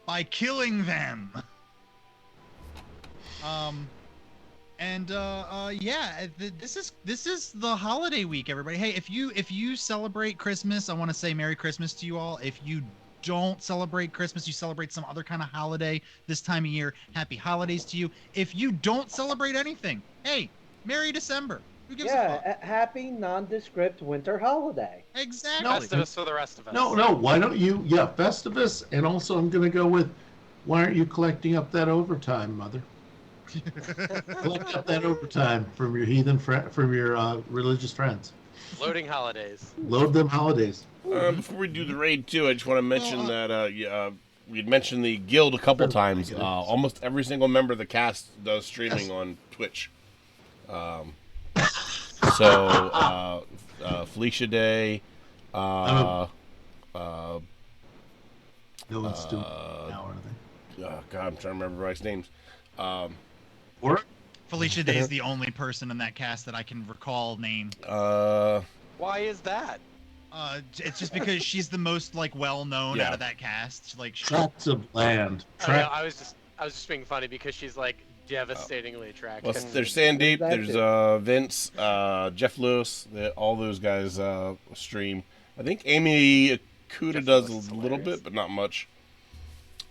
by killing them. This is the holiday week, everybody. Hey, if you celebrate Christmas, I want to say Merry Christmas to you all. If you don't celebrate Christmas, you celebrate some other kind of holiday this time of year, happy holidays to you. If you don't celebrate anything, hey, Merry December. Who gives a fuck? Yeah, happy nondescript winter holiday. Exactly. Festivus for the rest of us. No, why don't you? Yeah, Festivus, and also I'm going to go with, why aren't you collecting up that overtime, Mother? Collect up that overtime from your from your religious friends. Loading holidays. Load them holidays. Before we do the raid too, I just want to mention that we'd mentioned the guild a couple Sure, times. I get it. Almost every single member of the cast does streaming on Twitch. Felicia Day, No one's doing it now, are they? God, I'm trying to remember everybody's names. Or Felicia Day is the only person in that cast that I can recall name. Why is that? It's just because she's the most like well known Yeah. out of that cast. Like tracts of land. Oh, yeah, I was just being funny because she's like devastatingly attractive. Well, there's Sandeep, Where's there's that Vince, Jeff Lewis. All those guys stream. I think Amy Akuda Jeff does Lewis is a little hilarious. bit, but not much.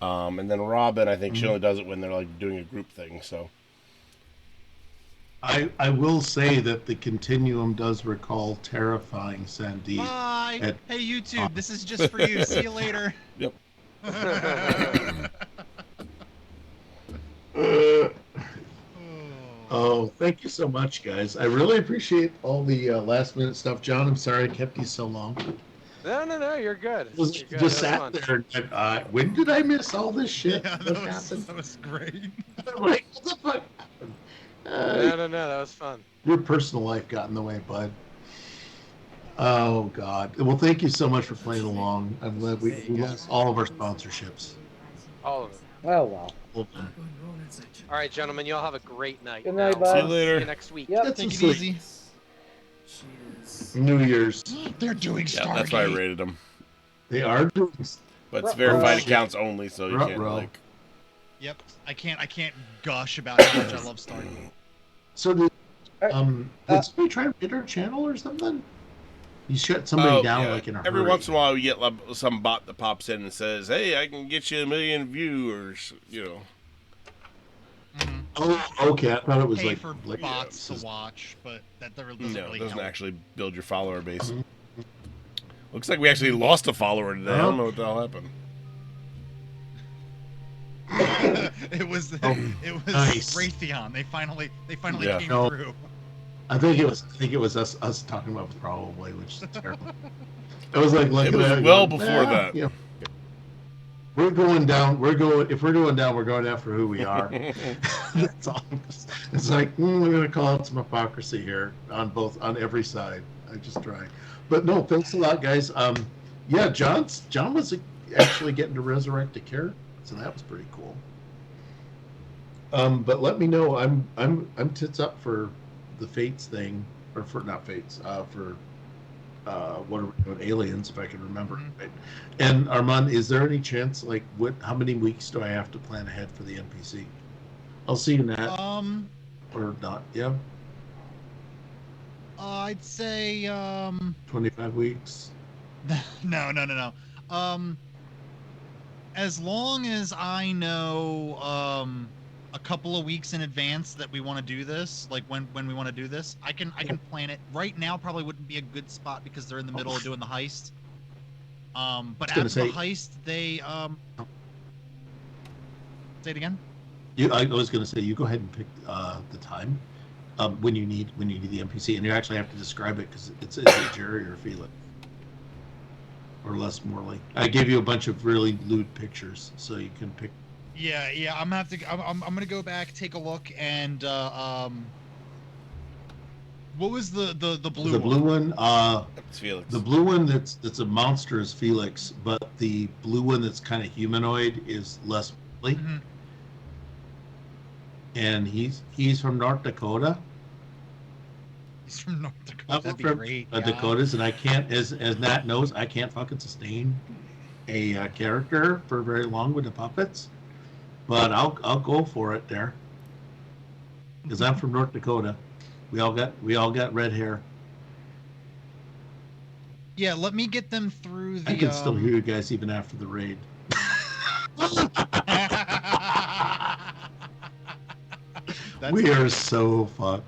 And then Robin, I think she only does it when they're like doing a group thing. So I will say that the Continuum does recall terrifying Sandeep. bye. At- Hey YouTube, this is just for you. See you later. yep. Oh, thank you so much, guys. I really appreciate all the last minute stuff. John, I'm sorry I kept you so long. No, you're good. I was You're good. just That sat was there. And, when did I miss all this shit? Yeah, What that happened? was great. I'm like, what the fuck? No, that was fun. Your personal life got in the way, bud. Oh God. Well, thank you so much for playing along. I'm glad we lost all of our sponsorships. All of it. Oh well. All of them. All right, gentlemen, you all have a great night. Good night, now. See you bud. later. See you next week. Yep. Get Take some it sleep. easy. New Year's. They're doing Stargate. Yeah, that's why I rated them. They are doing. But it's Ruh-roh. verified Shit. accounts only, so you can't Ruh-roh. like. Yep. I can't gush about how much I love Stargate. So did Uh, did somebody try to hit our channel or something? You shut somebody down like in a Every hurry. once in a while, we get like, some bot that pops in and says, "Hey, I can get you 1 million viewers." You know. Mhm. Oh, okay. I thought it was Pay like, for like bots to watch, but that doesn't No, it really doesn't help. actually build your follower base. Mhm. Looks like we actually lost a follower today. I don't know what the hell happened. it was Oh, it was nice. Raytheon. They finally Yeah. came No. through. I think it was us talking about probably, which is terrible. It was like looking It was at it well going, before "Nah, that." you know, we're going down. If we're going down, we're going after who we are. That's all. It's like we're gonna call out some hypocrisy here on every side. I just try, but no. Thanks a lot, guys. Yeah, John was actually getting to resurrect a character, so that was pretty cool. But let me know. I'm tits up for the Fates thing, or for not Fates. For what are we doing? Aliens, if I can remember. Mhm. Right? And Armand, is there any chance, like, how many weeks do I have to plan ahead for the NPC? I'll see you in that, or not. Yeah, I'd say 25 weeks. no. As long as I know a couple of weeks in advance that we want to do this, like when we want to do this, I can plan it. Right now probably wouldn't be a good spot because they're in the middle of doing the heist. But gonna after the say- heist, they say it again. I was going to say, you go ahead and pick the time when you need the NPC, and you actually have to describe it because it's a Jerry or Felix or Les Morley. I gave you a bunch of really lewd pictures, so you can pick. Yeah. I'm gonna go back, take a look, and what was the blue The one? blue one, It's Felix. the blue one that's a monster is Felix, but the blue one that's kind of humanoid is Les Morley, Mhm. and he's from North Dakota. He's from North Dakota. I'm That'd be from great. Yeah. Dakotas, and I can't, as Nat knows, I can't fucking sustain a character for very long with the puppets. But I'll go for it there, because I'm from North Dakota. We all got red hair. Yeah, let me get them through the. I can still hear you guys even after the raid. That's We are so fucked.